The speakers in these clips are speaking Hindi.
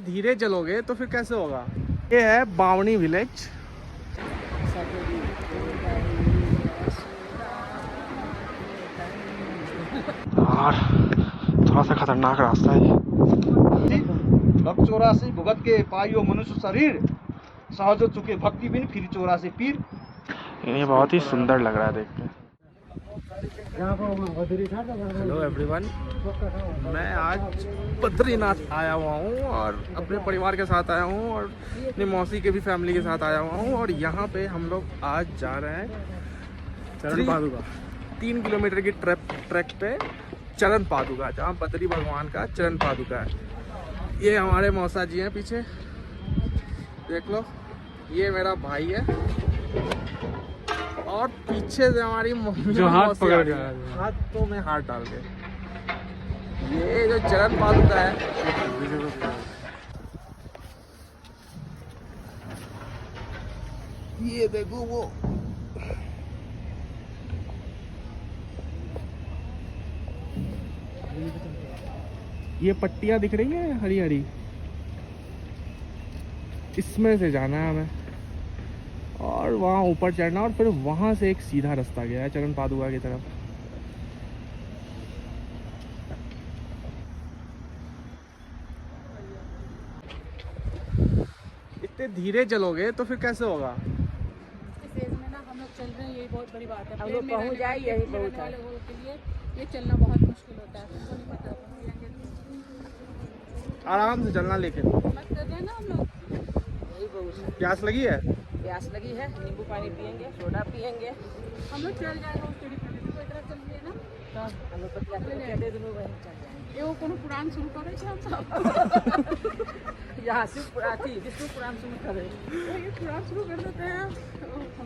धीरे चलोगे तो फिर कैसे होगा। ये है बावनी विलेज। और थोड़ा सा खतरनाक रास्ता है ये। भक्त 84 भुगत के पाइयो मनुष्य शरीर, सहज चुके भक्ति बिन फिर 84 पीर। ये बहुत ही सुंदर लग रहा है देख के। हेलो एवरीवन, मैं आज बद्रीनाथ आया हुआ हूँ और अपने परिवार के साथ आया हूँ और अपनी मौसी के भी फैमिली के साथ आया हुआ हूँ। और यहाँ पे हम लोग आज जा रहे हैं चरण पादुका, 3 किलोमीटर की ट्रैक पे चरण पादुका, जहाँ बद्री भगवान का चरण पादुका है। ये हमारे मौसा जी हैं पीछे, देख लो। ये मेरा भाई है और पीछे से हमारी मम्मी जो हाथ पकड़ के, हाथों में हाथ डाल के। ये जो चरण पादुका है, ये देखो वो ये पट्टियां दिख रही है हरी हरी, इसमें से जाना है हमें और वहाँ ऊपर चढ़ना और फिर वहाँ से एक सीधा रास्ता गया है चरण पादुका की तरफ। इतने धीरे चलोगे तो फिर कैसे होगा। इस एज में ना हम लोग चल रहे हैं, यही बहुत बड़ी बात है। हम लोग पहुँच जाए यही बहुत है। लोगों के लिए ये चलना बहुत मुश्किल होता है। तुमको नहीं पता, आराम से चलना, लेकिन मत कर रहे हैं ना हम लोग। यही बहुत है। प्यास लगी है, प्यास लगी है, नींबू पानी पियेंगे, सोडा पियेंगे। हम लोग चल जाएंगे उस सीढ़ी पर, कोई तरफ चल रही है ना। हम लोग तो प्यास लगे दे दूँ वहीं चल जाएंगे। एगो कोनो पुराण शुरू करे छे हम सब। यहाँ से पुराती जिसको पुरान शुरू करे, ये पुराण शुरू कर देते हैं, हम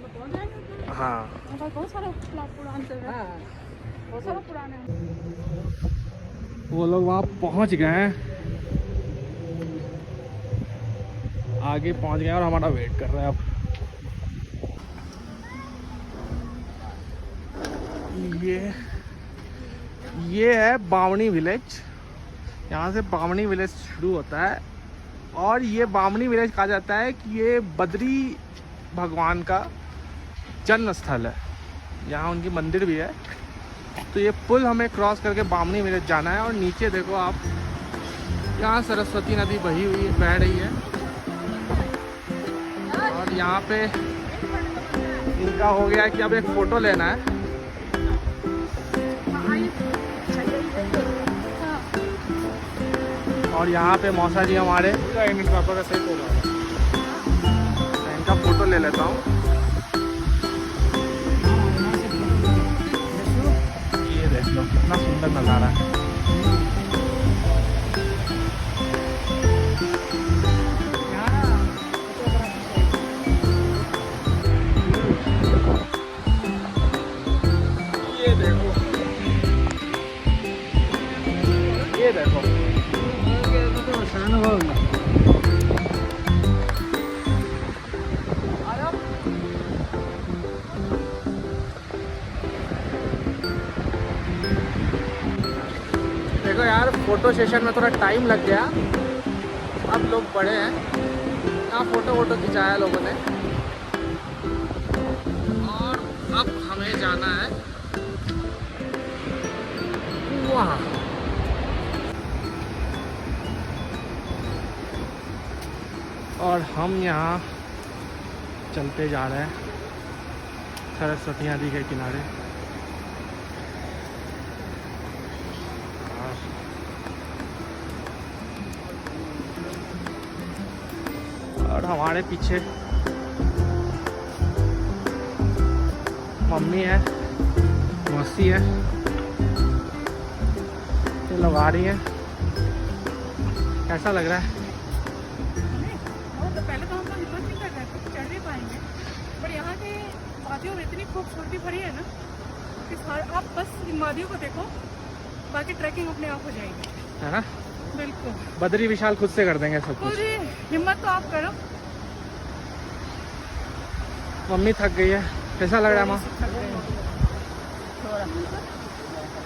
लोग पहुँच जाएंगे। हाँ हमारे पास बहुत सारा पुराण सब है। हाँ बहुत सारा पुराण है। वो लोग वहाँ पहुँच गए हैं, आगे पहुँच गए और हमारा वेट कर रहे हैं अब। ये है बावनी विलेज। यहाँ से बावनी विलेज शुरू होता है और ये बावनी विलेज कहा जाता है कि ये बद्री भगवान का जन्म स्थल है। यहाँ उनकी मंदिर भी है। तो ये पुल हमें क्रॉस करके बावनी विलेज जाना है। और नीचे देखो आप, यहाँ सरस्वती नदी बही हुई बह रही है और यहाँ पे इनका हो गया कि अब एक फ़ोटो लेना है। और यहाँ पे मौसा जी हमारे, इनका फ़ोटो ले लेता हूँ। ये देख लो कितना सुंदर नज़ारा है। ये देखो देखो यार, फोटो सेशन में थोड़ा टाइम लग गया। अब लोग बड़े हैं, यहाँ फोटो खिंचाया लोगों ने और अब हमें जाना है वहाँ। और हम यहाँ चलते जा रहे हैं सरस्वती नदी के किनारे। और हमारे पीछे मम्मी है, मौसी है, ये लोग आ रही हैं। कैसा लग रहा है। तो पहले तो हम लोग हिम्मत नहीं कर रहे थे, चढ़ नहीं पाएंगे। पर यहाँ के वादियों में इतनी खूबसूरती भरी है ना कि आप बस इन वादियों को देखो, बाकी ट्रैकिंग अपने आप हो जाएगी, है ना। बिल्कुल बद्री विशाल खुद से कर देंगे सब कुछ। पूरी हिम्मत तो आप करो। मम्मी थक गई है, कैसा लग रहा है माँ। थोड़ा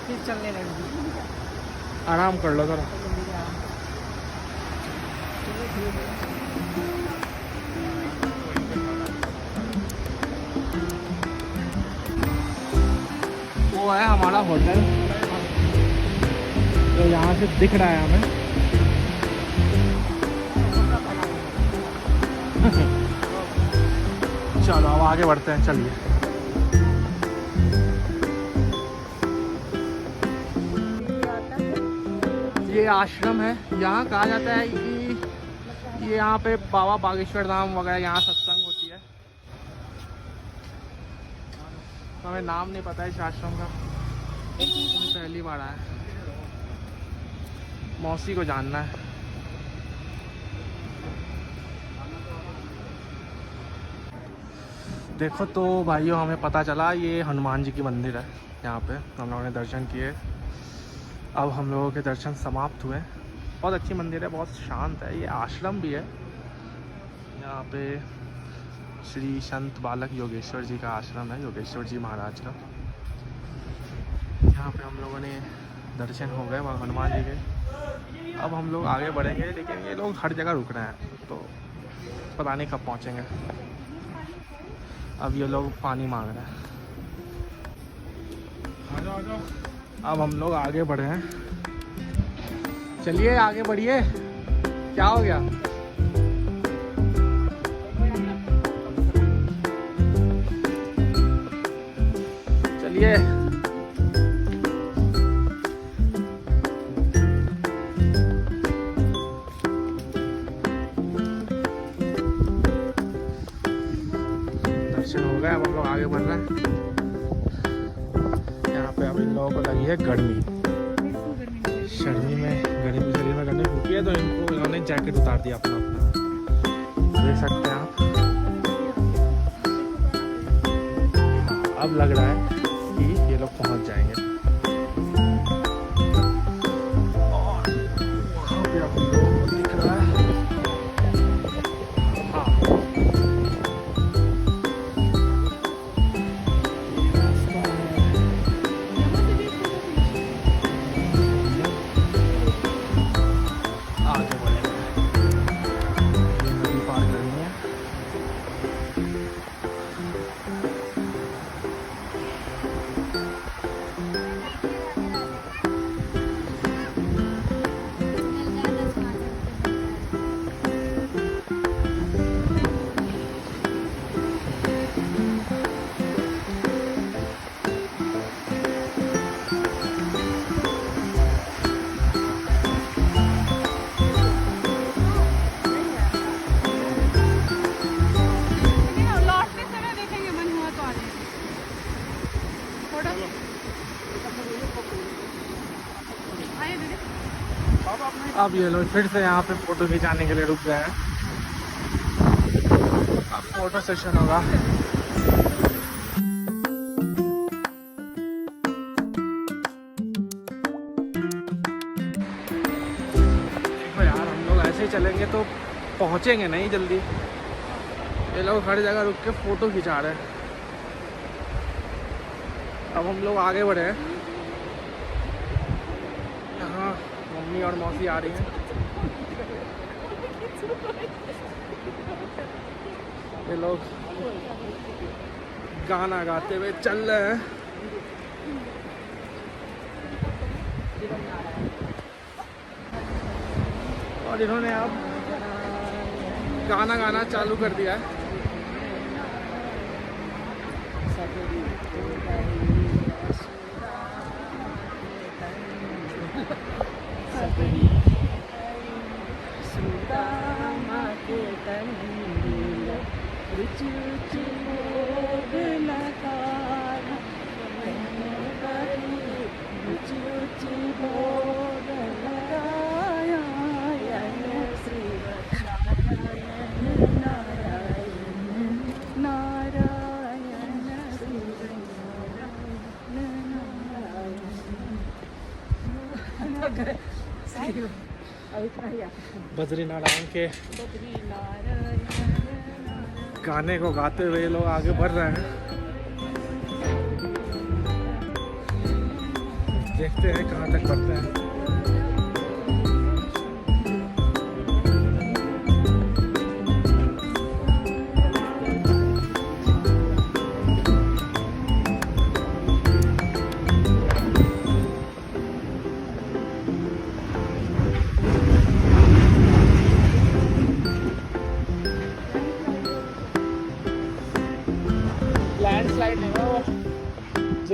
फिर चलने लगी। आराम कर लो थोड़ा। वो है हमारा होटल, तो यहाँ से दिख रहा है हमें। चलो अब आगे बढ़ते हैं, चलिए। ये आश्रम है, यहाँ कहा जाता है कि ये यहाँ पे बाबा बागेश्वर धाम वगैरह यहाँ सत्संग होती है। हमें नाम नहीं पता है इस आश्रम का, पहली बार आया, मौसी को जानना है। देखो तो भाइयों, हमें पता चला ये हनुमान जी की मंदिर है। यहाँ पे हम लोगों ने दर्शन किए, अब हम लोगों के दर्शन समाप्त हुए। बहुत अच्छी मंदिर है, बहुत शांत है। ये आश्रम भी है, यहाँ पे श्री संत बालक योगेश्वर जी का आश्रम है, योगेश्वर जी महाराज का। यहाँ पे हम लोगों ने दर्शन हो गए वहाँ हनुमान जी के। अब हम लोग आगे बढ़ेंगे, लेकिन ये लोग हर जगह रुक रहे हैं, तो पता नहीं कब पहुँचेंगे। अब ये लोग पानी मांग रहे हैं। अब हम लोग आगे बढ़े हैं, चलिए आगे बढ़िए। क्या हो गया? चलिए दर्शन हो गए, अब हम लोग आगे बढ़ रहे हैं। यहाँ पे अब इन लोगों को लगी है गर्मी, शरीर में गर्मी रुकी है, तो इन्होंने जैकेट उतार दिया अपना अपना, देख सकते हैं आप। हाँ, अब लग रहा है कि ये लोग पहुंच जाएंगे। और वहाँ पे आप लोगों को दिख रहा है, हाँ आगे बढ़ेंगे। ये नदी पार करनी है। लौटते समय देखेंगे, मन हुआ तो आ जाएंगे। आइए दीदी। अब ये लोग फिर से यहाँ पे फोटो खिंचाने के लिए रुक गए हैं। अब फोटो सेशन होगा। देखो यार, हम लोग ऐसे ही चलेंगे तो पहुँचेंगे नहीं जल्दी। ये लोग हर जगह रुक के फोटो खिंचा रहे हैं। अब हम लोग आगे बढ़े हैं। यहाँ मम्मी और मौसी आ रही हैं। ये लोग गाना गाते हुए चल रहे हैं। और इन्होंने अब गाना गाना चालू कर दिया है। बद्रीनारायण के गाने को गाते हुए लोग आगे बढ़ रहे हैं। देखते हैं कहाँ तक बढ़ते हैं।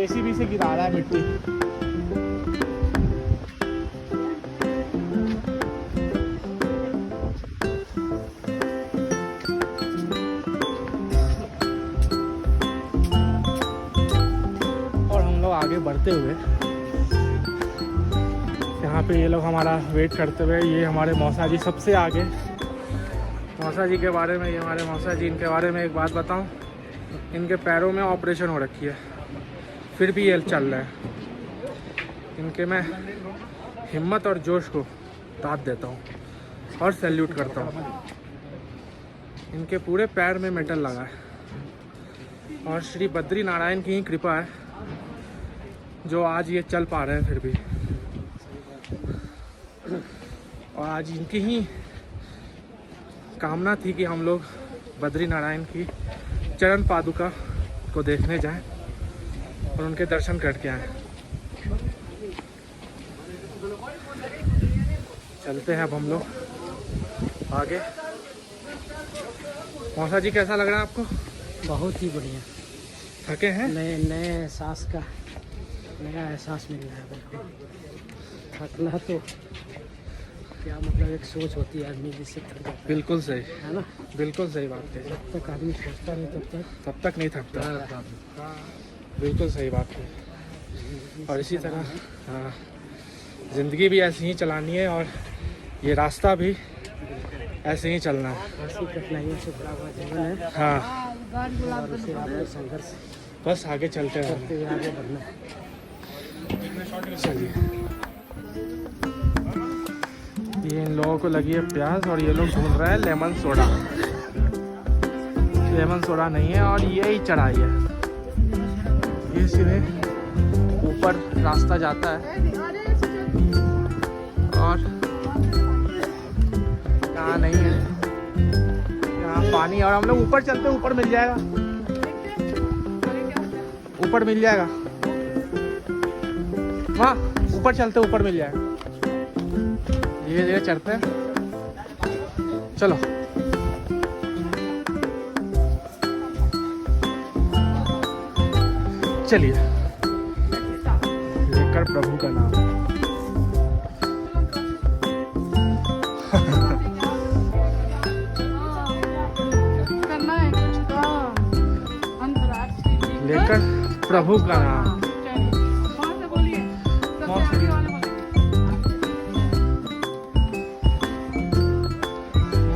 जेसीबी से गिरा रहा है मिट्टी। और हम लोग आगे बढ़ते हुए यहाँ पे ये लोग हमारा वेट करते हुए, ये हमारे मौसा जी सबसे आगे। मौसा जी के बारे में, ये हमारे मौसा जी, इनके बारे में एक बात बताऊं, इनके पैरों में ऑपरेशन हो रखी है, फिर भी ये चल रहे हैं। इनके मैं हिम्मत और जोश को दाद देता हूँ और सैल्यूट करता हूँ। इनके पूरे पैर में मेटल लगा है और श्री बद्री नारायण की ही कृपा है जो आज ये चल पा रहे हैं फिर भी। और आज इनकी ही कामना थी कि हम लोग बद्री नारायण की चरण पादुका को देखने जाएं और उनके दर्शन करके आएं। चलते हैं अब हम लोग आगे। मौसा जी कैसा लग रहा है आपको? बहुत ही बढ़िया। थके हैं? नए नए एहसास का नया एहसास मिल रहा है मेरे को। थकना तो क्या मतलब, एक सोच होती है आदमी जिससे थक जाता है। बिल्कुल सही है ना? बिल्कुल सही बात है। जब तक आदमी सोचता नहीं तब तक नहीं थकता। बिल्कुल सही बात है। और इसी तरह हाँ, ज़िंदगी भी ऐसी ही चलानी है और ये रास्ता भी ऐसे ही चलना है। ऐसी कठिनाइयों से भरा हुआ जीवन है। हाँ, और उसे आपको संघर्ष बस आगे चलते करते रहना। हुए आगे बढ़ना है। चलिए, ये इन लोगों को लगी है प्यास और ये लोग ढूंढ रहे हैं लेमन सोडा। लेमन सोडा नहीं है और ये ही चढ़ाई है। ये सीधे ऊपर रास्ता जाता है और यहाँ नहीं है, यहाँ पानी। और हम लोग ऊपर चलते, ऊपर मिल जाएगा, ऊपर मिल जाएगा, वहाँ ऊपर चलते, ऊपर मिल जाएगा। धीरे धीरे चढ़ते हैं, चलो। चलिए, लेकर प्रभु का नाम। करना है कुछ काम, अंतर्राष्ट्रीय लेकर प्रभु का नाम। वहाँ से बोलिए, सबसे आगे वाले बोलिए।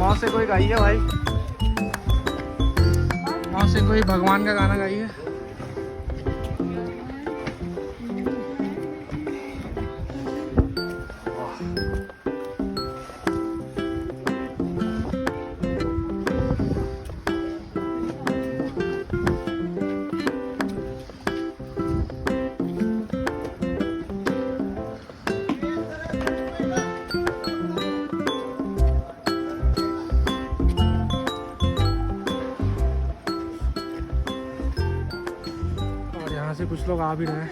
माँ से कोई गाइए भाई, माँ से कोई भगवान का गाना गाइए। से कुछ लोग आ भी रहे हैं,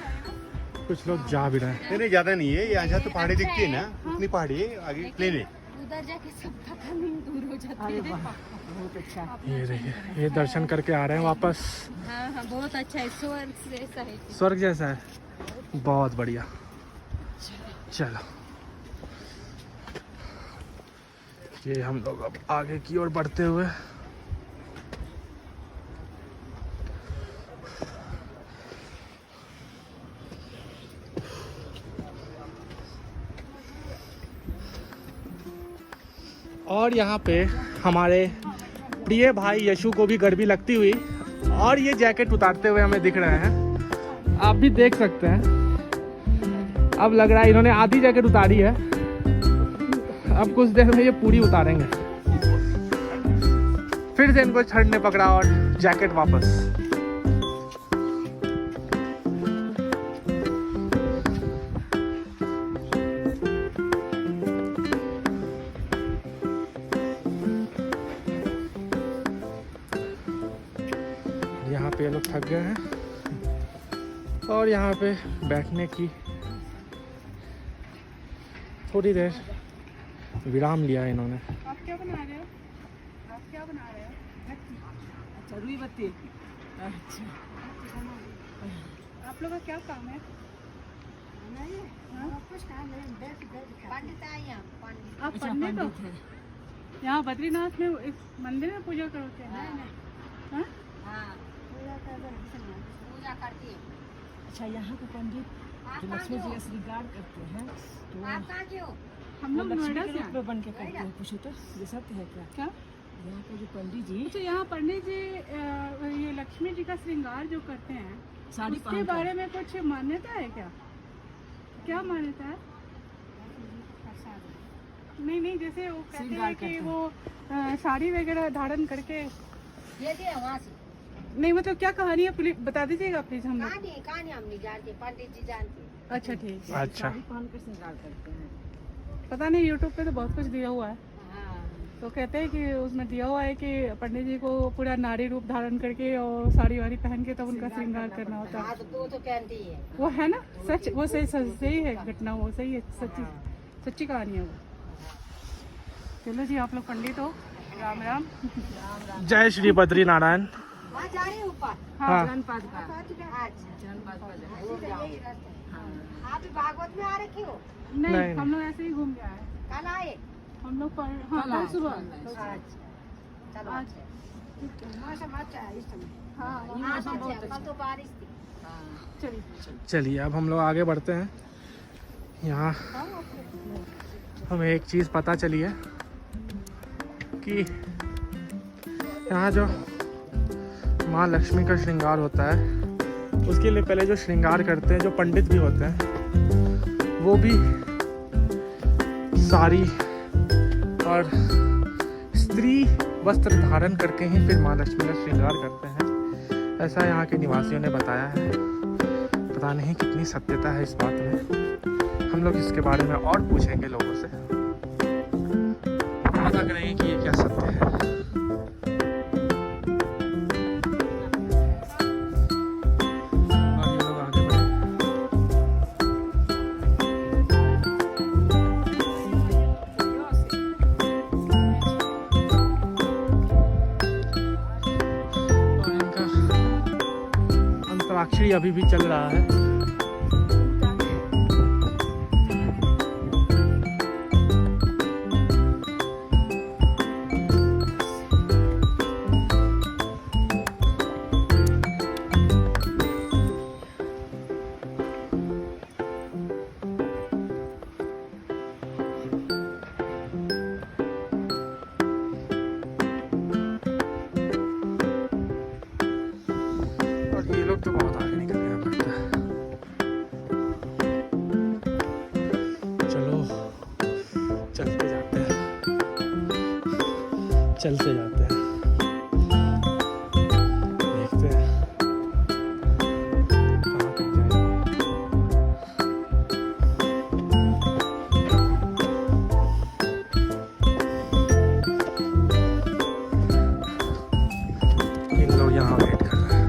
कुछ लोग जा भी रहे हैं। नहीं ज़्यादा नहीं है, यहाँ से तो पहाड़ी दिखती है ना, उतनी पहाड़ी है, आगे प्लेन है। उधर जाके सब खत्म दूर हो जाते हैं। बहुत अच्छा। ये देखिए, ये दर्शन करके आ रहे हैं वापस। हाँ हाँ, बहुत अच्छा है, स्वर्ग जैसा है। स्वर्ग जैसा है, बहुत बढ़िया। चलो, ये हम लोग अब आगे की ओर बढ़ते हुए और यहाँ पे हमारे प्रिय भाई यशु को भी गर्मी लगती हुई और ये जैकेट उतारते हुए हमें दिख रहे हैं। आप भी देख सकते हैं, अब लग रहा है इन्होंने आधी जैकेट उतारी है, अब कुछ देर में ये पूरी उतारेंगे। फिर से इनको ठंड ने पकड़ा और जैकेट वापस। यहाँ पे ये लोग थक गए हैं और यहाँ पे बैठने की थोड़ी देर विराम लिया है इन्होंने। आप क्या बना रहे हो? आप क्या बना रहे हो? अच्छा, रुई बत्ती। अच्छा, आप लोग का क्या काम है? पंडित आए हैं, पंडित। आप पंडित हो? यहाँ बद्रीनाथ में इस मंदिर में पूजा करते हैं? हाँ? हाँ, पूजा करती है। अच्छा, यहाँ के पंडित आप जो कहाँ लक्ष्मी के जी हो? का श्रृंगार करते हैं तो आप कहाँ के हो? हम वो लोग लक्ष्मी नोएडा के से रूप हैं। में बन के करते हैं। पूछो तो ये सत्य है क्या? क्या? यहाँ के जो पंडित जी अच्छा, यहाँ पंडित जी ये लक्ष्मी जी का श्रृंगार जो करते हैं, साड़ी उसके पहन बारे में कुछ मान्यता है क्या? क्या मान्यता है? नहीं नहीं, जैसे वो कहते श्रृंगार हैं कि करते वो साड़ी वगैरह धारण करके, ये दिए वहाँ से। नहीं मतलब क्या कहानी है, प्लीज बता दीजिएगा प्लीज हम लोग। कहानी हम नहीं जानते, पंडित जी जानते हैं। अच्छा ठीक है। अच्छा, साड़ी पहन कर श्रृंगार करते हैं। पता नहीं, यूट्यूब पे तो बहुत कुछ दिया हुआ है। हाँ, तो कहते हैं कि उसमें दिया हुआ है कि पंडित जी को पूरा नारी रूप धारण करके और साड़ी वाड़ी पहन के तब उनका श्रृंगार करना होता है। हाँ, तो वो तो कहती है। वो है ना सच? वो सही सही है घटना, वो सही है, सच्ची सच्ची कहानी है वो। चलो जी, आप लोग पंडित हो, राम राम। जय श्री बद्री नारायण। वहाँ जा रहे हैं ऊपर। हाँ, जनपद का अच्छा, जनपद का यही रास्ता है। हाँ। आप भी भागवत में आ रखे हो? नहीं, नहीं, हम लोग ऐसे ही घूम के आए। कल आए? हम लोग हाँ कल कल आए, सुबह। अच्छा, चलो आज। अच्छा। मौसम अच्छा है इस समय। हाँ हाँ, अच्छा है, कल तो बारिश थी। चलिए। चलिए अब हम लोग आगे बढ़ते हैं। यहाँ हमें एक चीज़ पता चली है कि यहाँ जो माँ लक्ष्मी का श्रृंगार होता है, उसके लिए पहले जो श्रृंगार करते हैं, जो पंडित भी होते हैं, वो भी साड़ी और स्त्री वस्त्र धारण करके ही फिर माँ लक्ष्मी का श्रृंगार करते हैं। ऐसा यहाँ के निवासियों ने बताया है। पता नहीं कितनी सत्यता है इस बात में। हम लोग इसके बारे में और पूछेंगे लोगों से, पता करेंगे कि ये क्या सत्य है। और ये लोग आगे बढ़े। और इनका अंतराक्षरी अभी भी चल रहा है। और ये लोग तो बहुत आगे निकल गए अब लगता है। चलो चलते जाते हैं, चलते जाते हैं, देखते हैं कहाँ तक जाएंगे। इन लोग यहाँ वेट कर रहे हैं।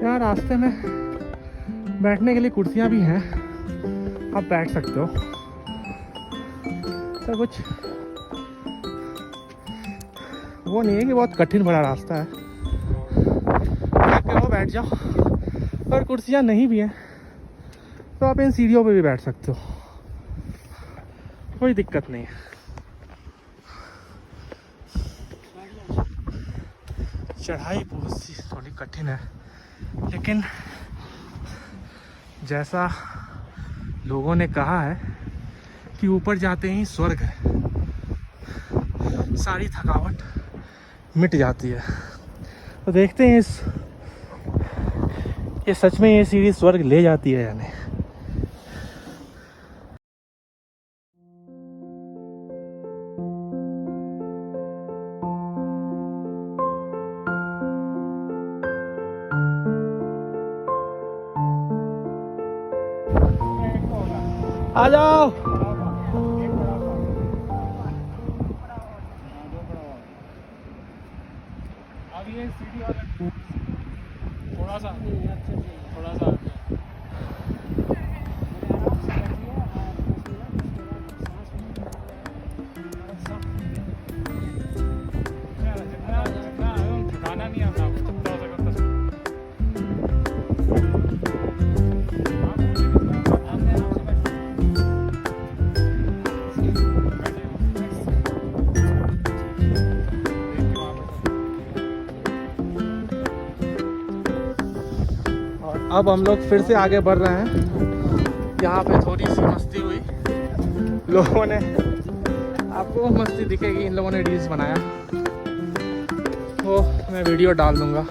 यहाँ रास्ते में बैठने के लिए कुर्सियाँ भी हैं, आप बैठ सकते हो। तो कुछ वो नहीं है कि बहुत कठिन भरा रास्ता है, करो बैठ जाओ। और कुर्सियाँ नहीं भी हैं तो आप इन सीढ़ियों पे भी बैठ सकते हो, कोई दिक्कत नहीं है। चढ़ाई बहुत सी थोड़ी कठिन है, लेकिन जैसा लोगों ने कहा है कि ऊपर जाते ही स्वर्ग है, सारी थकावट मिट जाती है। तो देखते हैं ये सच में ये सीढ़ी स्वर्ग ले जाती है या नहीं। आ जाओ। अब ये सीढ़ी वाला थोड़ा सा थोड़ा सा खाना नहीं आता जितना हो सके उतना और अब हम लोग फिर से आगे बढ़ रहे हैं। यहाँ पे थोड़ी सी मस्ती हुई लोगों ने, आपको मस्ती दिखेगी, इन लोगों ने रील्स बनाया, तो मैं वीडियो डाल दूंगा।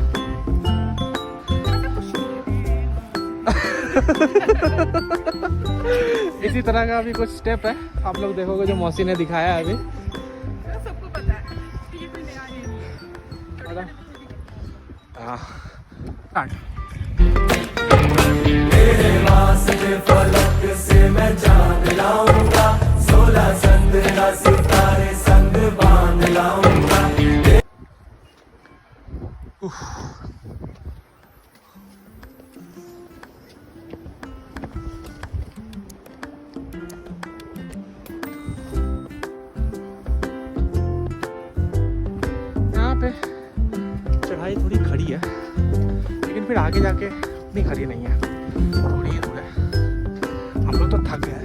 इसी तरह का अभी कुछ स्टेप है, आप लोग देखोगे जो मौसी ने दिखाया है अभी। सबको पता है ये कोई नया नहीं है। हाँ स्टार्ट। यहाँ पे चढ़ाई थोड़ी खड़ी है, लेकिन फिर आगे जाके इतनी खड़ी नहीं है, थोड़ी ही दूर है। हम लोग तो थक गए,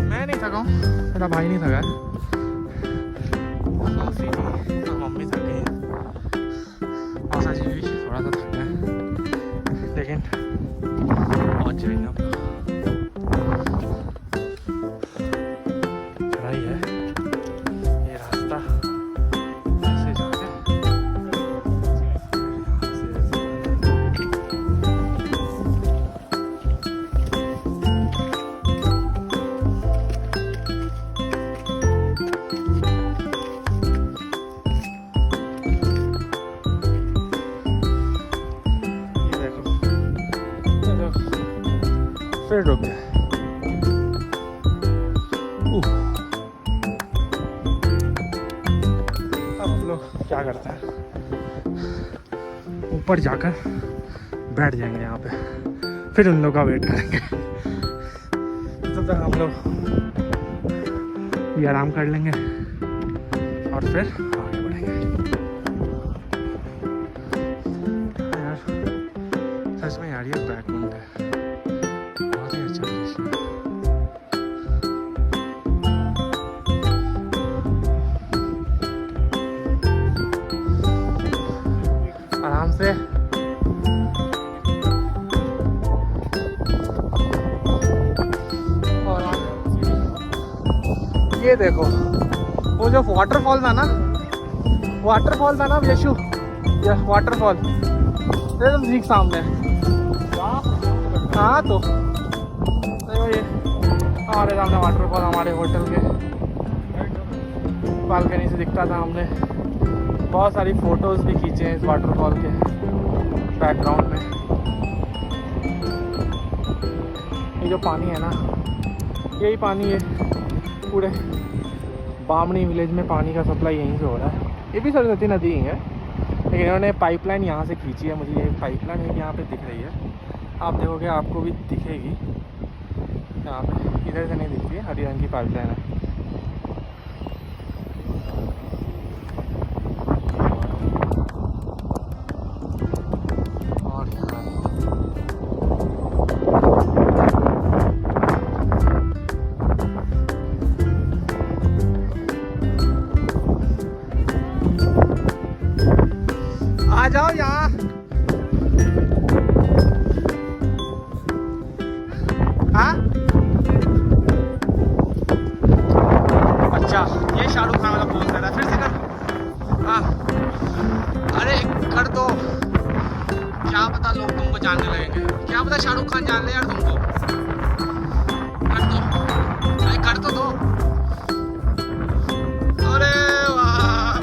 मैं नहीं थका हूँ, मेरा भाई नहीं थका है, मौसी भी और मम्मी थक गई हैं, मौसा जी भी थोड़ा सा थक गए, लेकिन पहुँच जाएंगे हम। चढ़ाई है, ये रास्ता ऐसे जाके फिर रुक गए। अब लोग क्या करते हैं, ऊपर जाकर बैठ जाएंगे यहाँ पे, फिर उन लोग का वेट करेंगे। तब तक हम लोग भी आराम कर लेंगे और फिर आगे बढ़ेंगे। यार सच में यार ये बैकग्राउंड है, बहुत ही अच्छा दृश्य है। आराम से और ये देखो वो जो वाटरफॉल था ना यशु, ये वाटरफॉल एकदम ठीक सामने है। हाँ तो ये हमारे सामने वाटरफॉल हमारे होटल के बालकनी से दिखता था। हमने बहुत सारी फोटोज भी खींचे हैं इस वाटरफॉल के बैकग्राउंड में। ये जो पानी है ना, यही पानी है पूरे बामणी विलेज में, पानी का सप्लाई यहीं से हो रहा है। ये भी सरस्वती नदी ही है, लेकिन इन्होंने पाइपलाइन यहाँ से खींची है। मुझे ये पाइपलाइन है यहाँ पे दिख रही है, आप देखोगे आपको भी दिखेगी। यहाँ पे इधर से नहीं दिखती है, हरी रंग की पाइपलाइन है। आ जाओ यहाँ। हाँ अच्छा, ये शाहरुख खान वाला पोज कर रहा है, फिर से कर। हाँ अरे कर दो, क्या पता लोग तुमको जानने लगेंगे, क्या पता शाहरुख खान जान ले यार तुमको। कर दो, अरे कर तो दो। अरे वाह,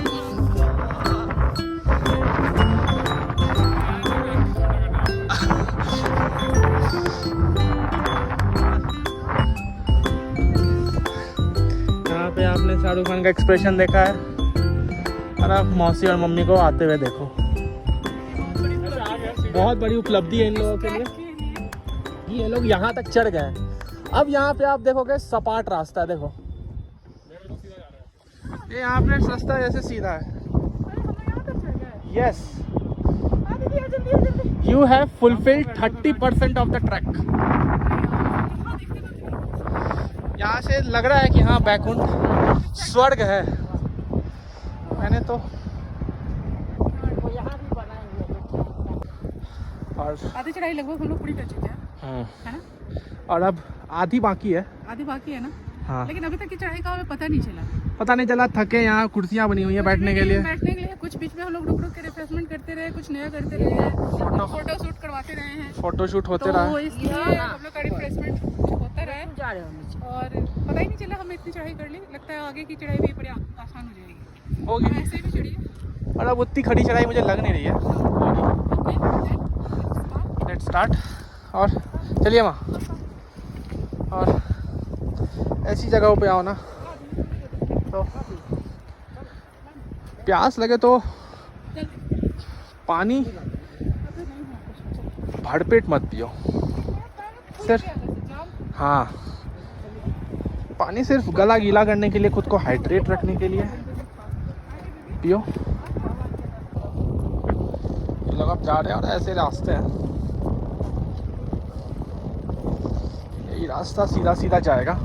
यहाँ पे आपने शाहरुख खान का एक्सप्रेशन देखा है, और आप मौसी और मम्मी को आते हुए देखो। बहुत बड़ी उपलब्धि है इन लोगों के लिए कि ये लोग यहाँ तक चढ़ गए। अब यहाँ पे आप देखोगे सपाट रास्ता है, देखो ये यहाँ पे रास्ता जैसे सीधा है। Yes, you have fulfilled 30% of the track. यहाँ से लग रहा है कि हाँ बैकुंठ स्वर्ग है। मैंने तो और आधी चढ़ाई लगभग हम लोग पूरी कर चुके हैं, है ना? और अब आधी बाकी है। आधी बाकी है ना? हाँ, लेकिन अभी तक की चढ़ाई का हमें पता नहीं चला। थके। यहाँ कुर्सियाँ बनी हुई हैं बैठने के लिए। कुछ बीच में हम लोग रुक रुक के रिफ्रेशमेंट करते रहे, कुछ नया करते रहे, फोटो शूट करवाते रहे हैं, फोटो शूट होते तो रहा। इसलिए हम लोग का रिफ्रेशमेंट होता रहा जा रहे हो नीचे। और पता ही नहीं चला हमें इतनी चढ़ाई कर ली। लगता है आगे की चढ़ाई भी बड़ी आसान हो जाएगी। होगी ऐसे भी चढ़िए। और अब उतनी खड़ी चढ़ाई मुझे लग नहीं रही है। Let's start. और चलिए वहाँ, और ऐसी जगहों पे आओ ना तो प्यास लगे तो पानी भरपेट मत पियो। सिर्फ हाँ, पानी सिर्फ गला गीला करने के लिए, खुद को हाइड्रेट रखने के लिए पियो। ये लोग अब जा रहे हैं और ऐसे रास्ते हैं, यही रास्ता सीधा सीधा जाएगा।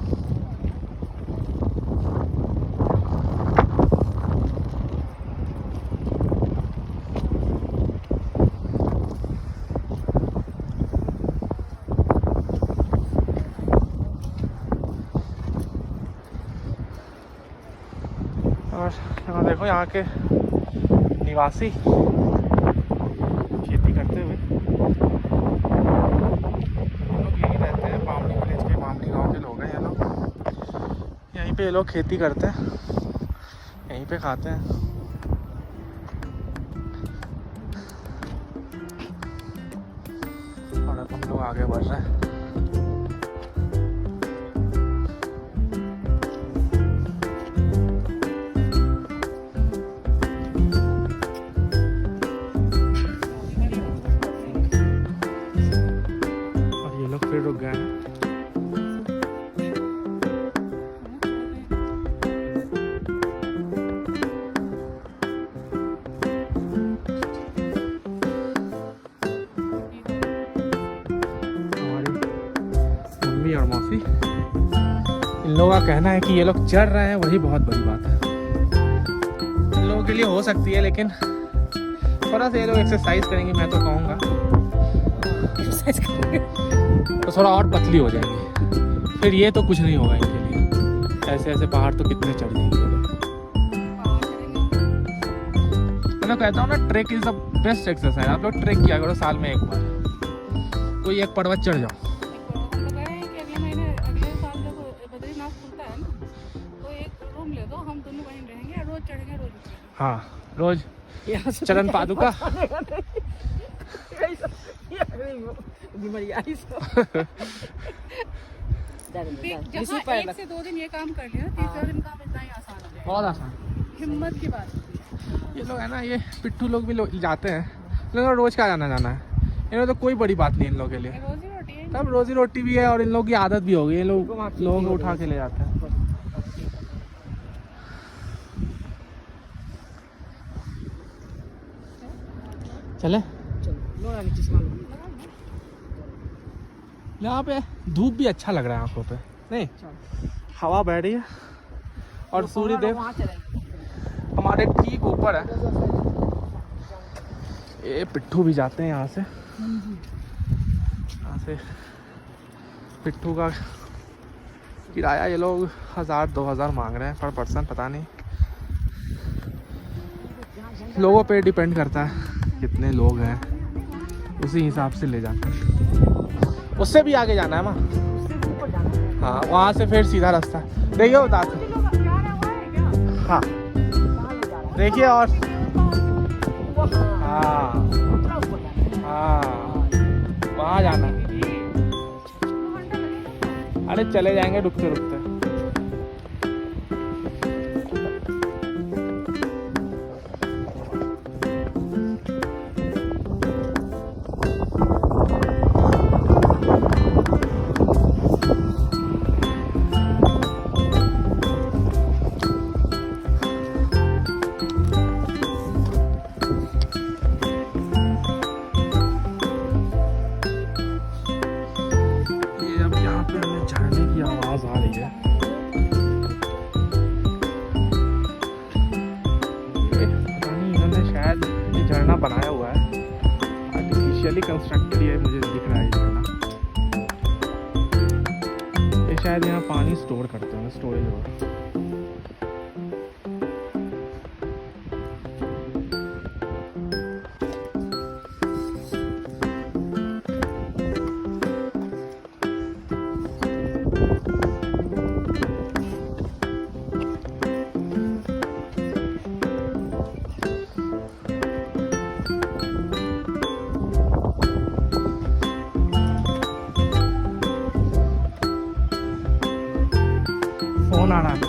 और यहाँ देखो, यहाँ के निवासी खेती करते हुए लोग यहीं रहते हैं। बामनी विलेज के, बामनी गांव के लोग हैं ये लोग। यहीं पे ये लोग खेती करते हैं, यहीं पे खाते हैं। और अब हम लोग आगे बढ़ रहे हैं। फिर रुक गए हैं। हमारी मम्मी और मौसी, इन लोगों का कहना है कि ये लोग चढ़ रहे हैं, वही बहुत बड़ी बात है। इन लोगों के लिए हो सकती है, लेकिन थोड़ा सा ये लोग एक्सरसाइज करेंगे, मैं तो कहूँगा एक्सरसाइज करेंगे तो थोड़ा और पतली हो जाएंगी। फिर ये तो कुछ नहीं होगा इनके लिए। ऐसे ऐसे पहाड़ तो कितने चढ़ जाएंगे। मैं कहता हूँ ना, trek is the best exercise. आप लोग ट्रेक किया करो साल में एक बार, कोई एक पर्वत चढ़ जाओ। अगले महीने, अगले साल जब बद्रीनाथ खुलता है ना, तो एक रूम ले दो, हम दोनों बहन रहेंगे, रोज चढ़ेंगे, रोज उतरेंगे। हाँ, रोज चरण पादुका। जहाँ 1 से 2 दिन ये काम कर लिया, तीसरा दिन काम इतना ही आसान हो जाएगा। बहुत आसान, हिम्मत की बात। ये लोग है ना, ये पिट्ठू लोग भी जाते हैं, लेकिन रोज का जाना है। इन्हें तो कोई बड़ी बात नहीं इन लोगों के लिए। रोजी रोटी है, तब रोजी रोटी भी है और इन लोगों की आदत भी हो गई। ये लोग लोगों को उठा के ले जाते हैं। चले, यहाँ पे धूप भी अच्छा लग रहा है आंखों पे, नहीं हवा बह रही है और सूर्य देव हमारे ठीक ऊपर है। ये पिट्ठू भी जाते हैं यहाँ से। यहाँ से पिट्ठू का किराया ये लोग 1000-2000 मांग रहे हैं पर पर्सन। पता नहीं, लोगों पे डिपेंड करता है कितने लोग हैं, उसी हिसाब से ले जाते हैं। उससे भी आगे जाना है माँ। हाँ, वहाँ से फिर सीधा रास्ता देखिए, बता दो। हाँ देखिए, और हाँ हाँ, वहाँ जाना है। अरे चले जाएंगे रुकते रुकते। झरना बनाया हुआ है, आर्टिफिशियली कंस्ट्रक्टेड ये मुझे दिख रहा है ये झरना। ये शायद यहाँ पानी स्टोर करते हैं, स्टोरेज होगा। फोन आ रहा है।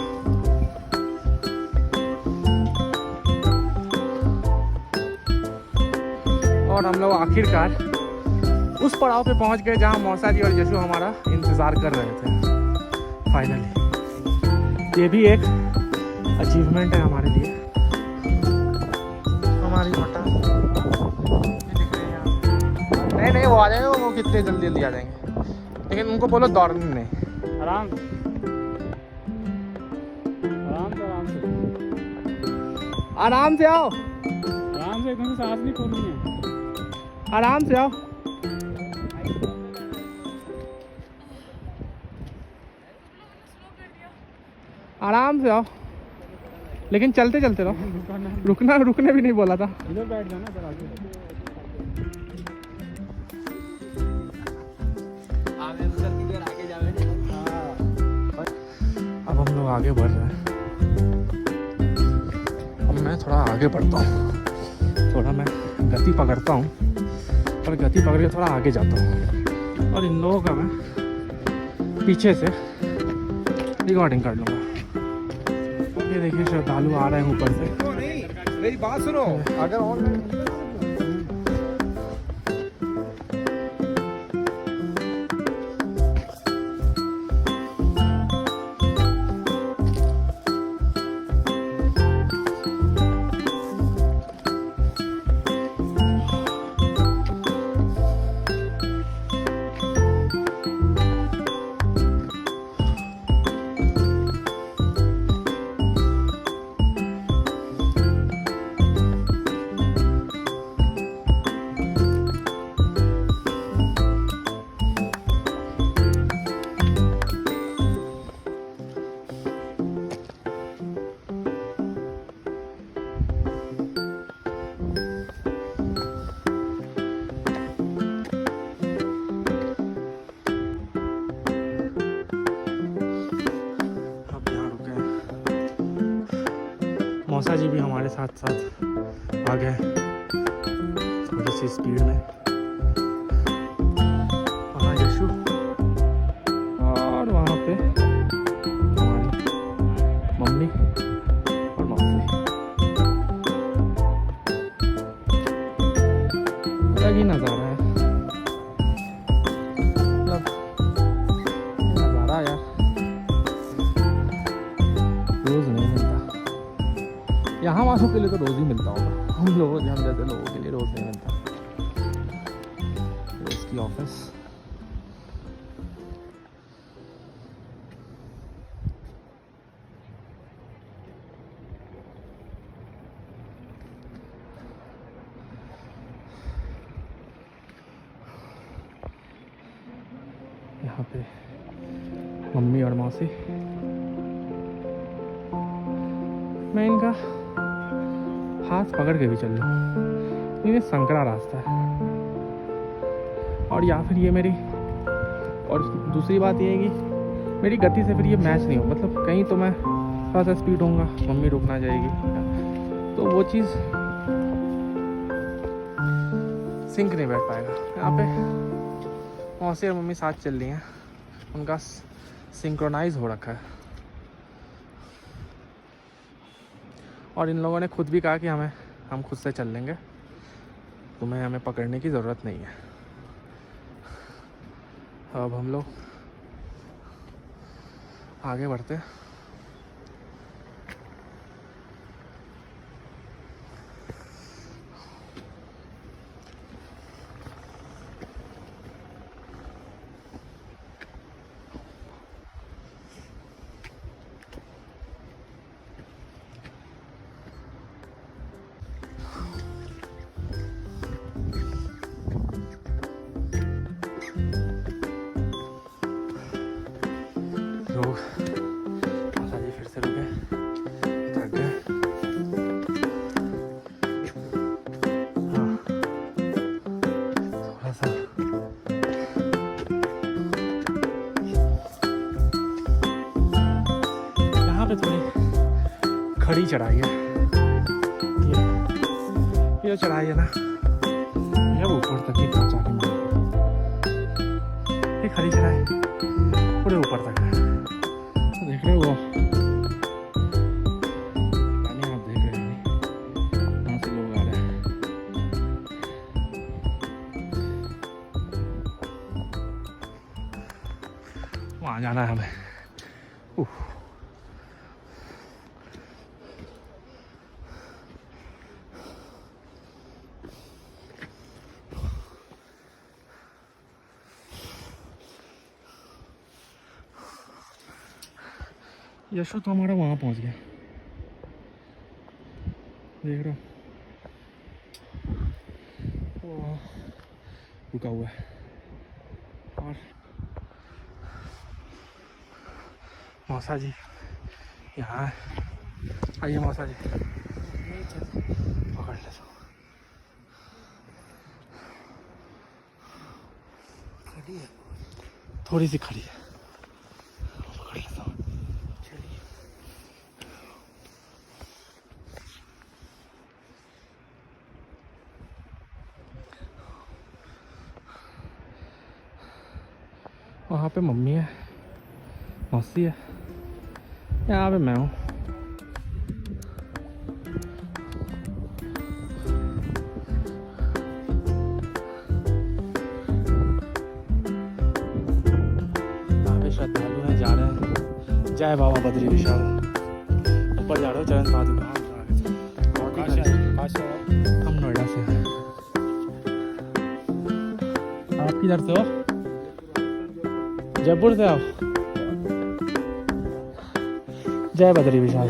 और हम लोग आखिरकार उस पड़ाव पे पहुंच गए जहां मौसा जी और यशु हमारा इंतज़ार कर रहे थे। फाइनली ये भी एक अचीवमेंट है हमारे लिए। हमारी मटा ये दिख रही है यहाँ। नहीं वो आ जाएंगे, वो कितने जल्दी जल्दी आ जाएंगे, लेकिन उनको बोलो दौड़ने नहीं। आराम से आराम से आओ, आराम से, एकदम से सांस नहीं खोलनी है। आराम से आओ। आराम से आओ, लेकिन चलते चलते रहो, रुकने भी नहीं बोला था। इधर बैठ जाना इधर आगे। अब हम लोग आगे बढ़ रहे हैं। अब मैं थोड़ा आगे बढ़ता हूँ, थोड़ा मैं गति पकड़ता हूँ और गति पकड़ के थोड़ा आगे जाता हूँ, और इन लोगों का मैं पीछे से रिकॉर्डिंग कर लूँगा। ये देखिए श्रद्धालु आ रहे हैं ऊपर से। मेरी बात सुनो, अगर और मौसा जी भी हमारे साथ साथ आ गए थोड़ी सी स्पीड में। वहाँ यशु और वहाँ पे हमारी मम्मी और मौसी। अलग ही नज़ारा है, मतलब नज़ारा यार रोज़ नहीं मिलता। यहाँ वालों के लिए तो रोज़ ही मिलता होगा, हम जैसे लोगों के लिए रोज़ नहीं मिलता। रोज़ की ऑफिस। यहाँ पे मम्मी और मौसी। मैं इनका हाथ पकड़ के भी चल लूँ, ये संकरा रास्ता है। और या फिर ये मेरी, और दूसरी बात ये है कि मेरी गति से फिर ये मैच नहीं हो, मतलब कहीं तो मैं थोड़ा सा स्पीड होऊंगा, मम्मी रुकना जाएगी, तो वो चीज़ सिंक नहीं बैठ पाएगा। यहाँ पे मौसी और मम्मी साथ चल रही हैं, उनका सिंक्रोनाइज हो रखा है। और इन लोगों ने खुद भी कहा कि हम खुद से चल लेंगे, तुम्हें हमें पकड़ने की ज़रूरत नहीं है। अब हम लोग आगे बढ़ते हैं। चढ़ाई है, ये चढ़ाई है ना, ये ऊपर तक ही पहुँचा के मिली। ये खड़ी चढ़ाई पूरे ऊपर तक है, देख रहे हो वो पानी, आप देख रहे हैं वहाँ से लोग आ रहे हैं। वहाँ जाना है हमें। यशो तो हमारा वहाँ पहुँच गया, देख रहे हो वो रुका हुआ है। और मौसा जी यहाँ आइए, मौसा जी पकड़ ले, खड़ी है, थोड़ी सी खड़ी है, पकड़ लेता हूँ। वहाँ पे मम्मी है, मौसी है, यहाँ पे मैं हूँ। यहाँ पे श्रद्धालु हैं, जा रहे हैं। जय बाबा बद्री विशाल, ऊपर जा रहे हो चरण पादुका। हम नोएडा से हैं। आप किधर से हो? जयपुर से आओ। जय बद्री विशाल,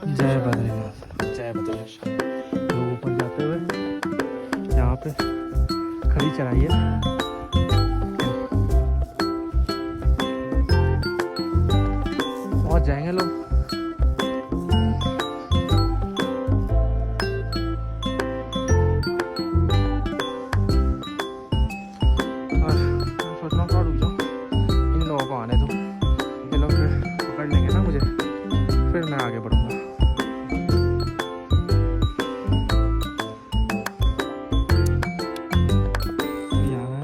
जय बद्रीनाथ, जय बद्री विशाल। लोग ऊपर जाते हुए यहाँ पे खड़ी चढ़ाई है। पहुँच जाएंगे लोग। आगे बढ़ूंगा। यहाँ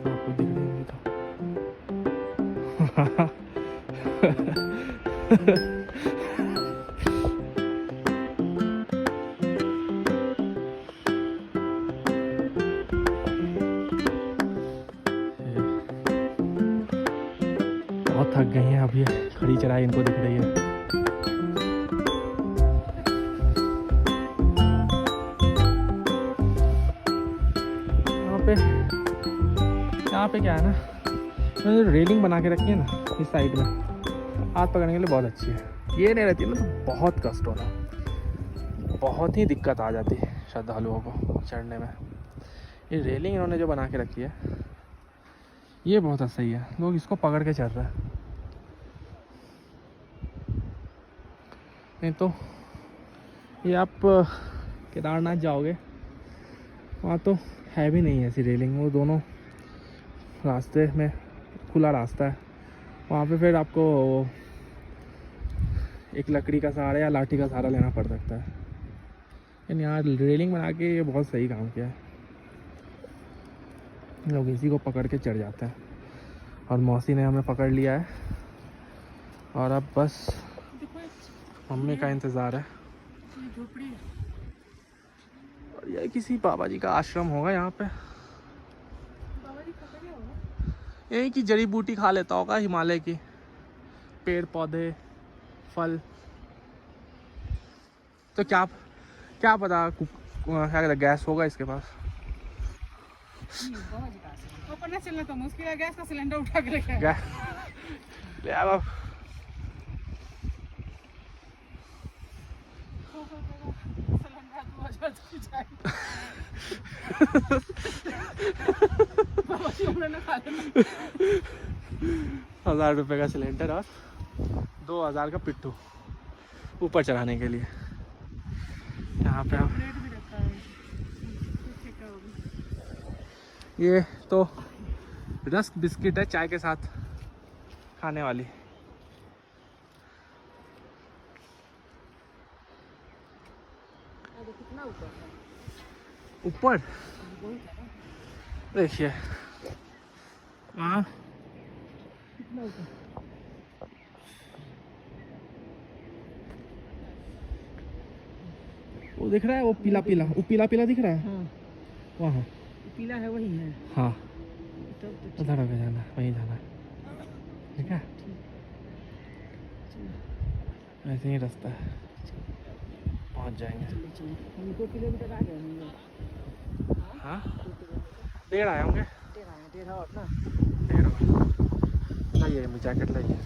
आपको दिख रही होगी तो बहुत थक गई हैं अब, ये खड़ी चढ़ाई इनको दिख रही है। यहाँ पे क्या है ना, जो रेलिंग बना के रखी है ना इस साइड में, हाथ पकड़ने के लिए बहुत अच्छी है। ये नहीं रहती ना तो बहुत कष्ट होना, बहुत ही दिक्कत आ जाती है श्रद्धालुओं को चढ़ने में। ये रेलिंग इन्होंने जो बना के रखी है ये बहुत सही है, लोग इसको पकड़ के चढ़ रहे हैं। नहीं तो ये आप केदारनाथ जाओगे वहाँ तो है भी नहीं ऐसी रेलिंग, वो दोनों रास्ते में खुला रास्ता है, वहाँ पे फिर आपको एक लकड़ी का सहारा या लाठी का सहारा लेना पड़ सकता है। लेकिन यहाँ रेलिंग बना के ये बहुत सही काम किया है, लोग इसी को पकड़ के चढ़ जाते हैं। और मौसी ने हमें पकड़ लिया है और अब बस मम्मी का इंतज़ार है। और ये किसी बाबा जी का आश्रम होगा यहाँ पे, यही की जड़ी बूटी खा लेता होगा, हिमालय की पेड़ पौधे फल। तो क्या पता क्या कहते हैं, गैस होगा इसके पास। ऊपर ना चलना तो मुश्किल है, गैस का सिलेंडर उठा के लेके गैस ले आओ। ₹1000 का सिलेंडर और 2000 का पिट्ठू ऊपर चढ़ाने के लिए। यहाँ पे आप ये तो रस्क बिस्किट है चाय के साथ खाने वाली। कितना ऊपर है? ऊपर बहुत है ना? देखिए वहाँ कितना ऊपर? वो दिख रहा है, वो पीला पीला, वो पीला पीला दिख रहा है हाँ, वहाँ। पीला है वही है। हाँ तब तो उधर होकर जाना है, वहीं जाना है, ठीक है। ऐसे ही रास्ता है, पहुँच जाएंगे। हम 2 किलोमीटर आ गए हम लोग। हाँ 1.5 आए होंगे, 1.5 और ना। 1.5। लाइए मुझे जैकेट लाइए।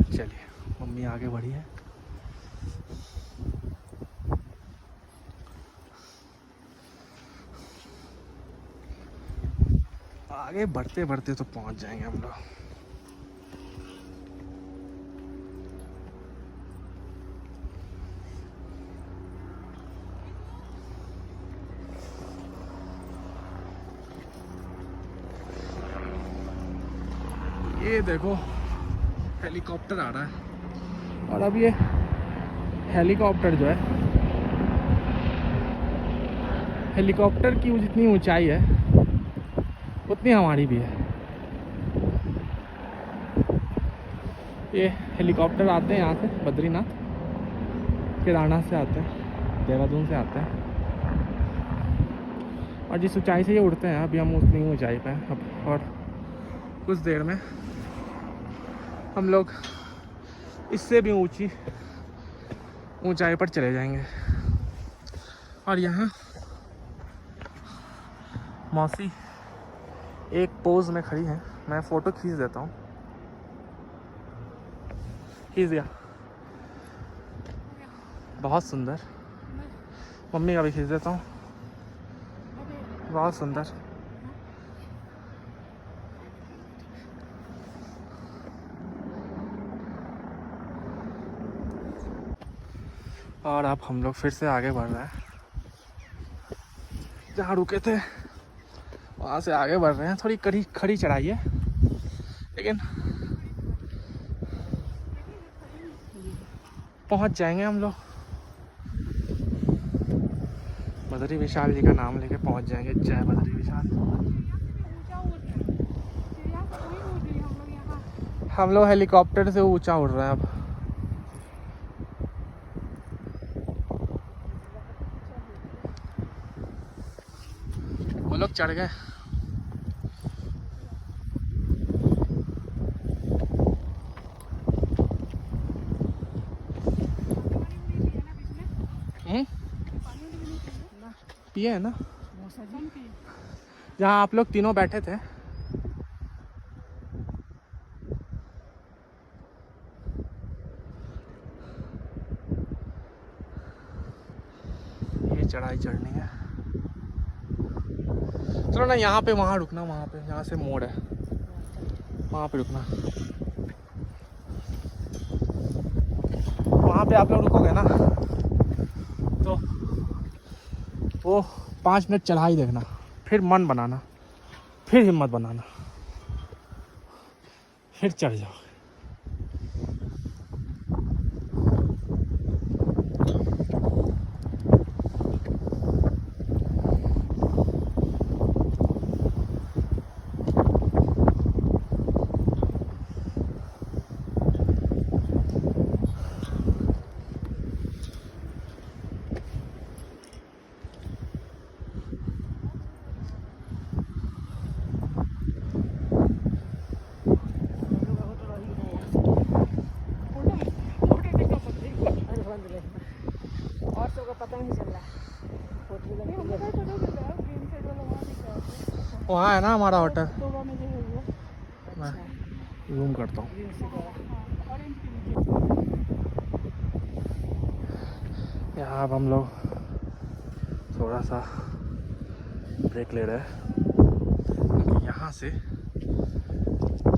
चलिए मम्मी आगे बढ़ी है। आगे बढ़ते बढ़ते तो पहुंच जाएंगे हम लोग। ये देखो हेलीकॉप्टर आ रहा है, और अब ये हेलीकॉप्टर जो है, हेलीकॉप्टर की जितनी ऊंचाई है उतनी हमारी भी है। ये हेलीकॉप्टर आते हैं यहाँ से बद्रीनाथ, केदारनाथ से आते हैं, देहरादून से आते हैं, और जिस ऊंचाई से ये उड़ते हैं अभी हम उतनी ऊंचाई पे हैं अब, और कुछ देर में हम लोग इससे भी ऊंची ऊंचाई पर चले जाएंगे। और यहाँ मौसी एक पोज में खड़ी है, मैं फ़ोटो खींच देता हूँ। खींच दिया, बहुत सुंदर। मम्मी का भी खींच देता हूँ, बहुत सुंदर। और अब हम लोग फिर से आगे बढ़ रहे हैं, जहाँ रुके थे वहाँ से आगे बढ़ रहे हैं। थोड़ी खड़ी चढ़ाई है, लेकिन पहुँच जाएंगे हम लोग। बद्री विशाल जी का नाम लेके पहुँच जाएंगे। जय बद्री विशाल। हम लोग हेलीकॉप्टर से ऊंचा उड़ रहे हैं अब। वो लोग चढ़ गए। पिए है ना, जहाँ आप लोग तीनों बैठे थे। ये चढ़ाई चढ़नी है। चलो ना, यहाँ पे वहाँ रुकना, वहाँ पे यहाँ से मोड़ है, वहाँ पे रुकना। वहाँ पे आप लोग रुकोगे ना तो वो 5 मिनट चढ़ाई देखना, फिर मन बनाना, फिर हिम्मत बनाना, फिर चढ़ जाओ। और सबका पता नहीं चल रहा है। वहाँ है ना हमारा होटल, मैं रूम करता हूँ। यहाँ अब हम लोग थोड़ा सा ब्रेक ले रहे हैं, क्योंकि यहाँ से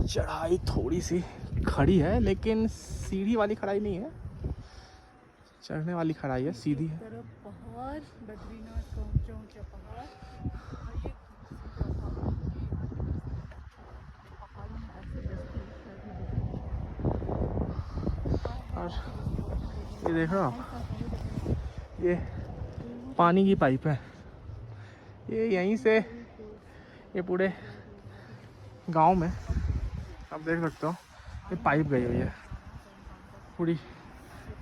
चढ़ाई थोड़ी सी खड़ी है, लेकिन सीढ़ी वाली खड़ाई नहीं है, चढ़ने वाली खड़ाई है, सीधी है। पहाड़, बद्रीनाथ का ऊंचा ऊंचा पहाड़, और ये और ये देख रहे हो आप, ये पानी की पाइप है। ये यहीं से ये पूरे गांव में आप देख सकते हो ये पाइप गई हुई है। पूरी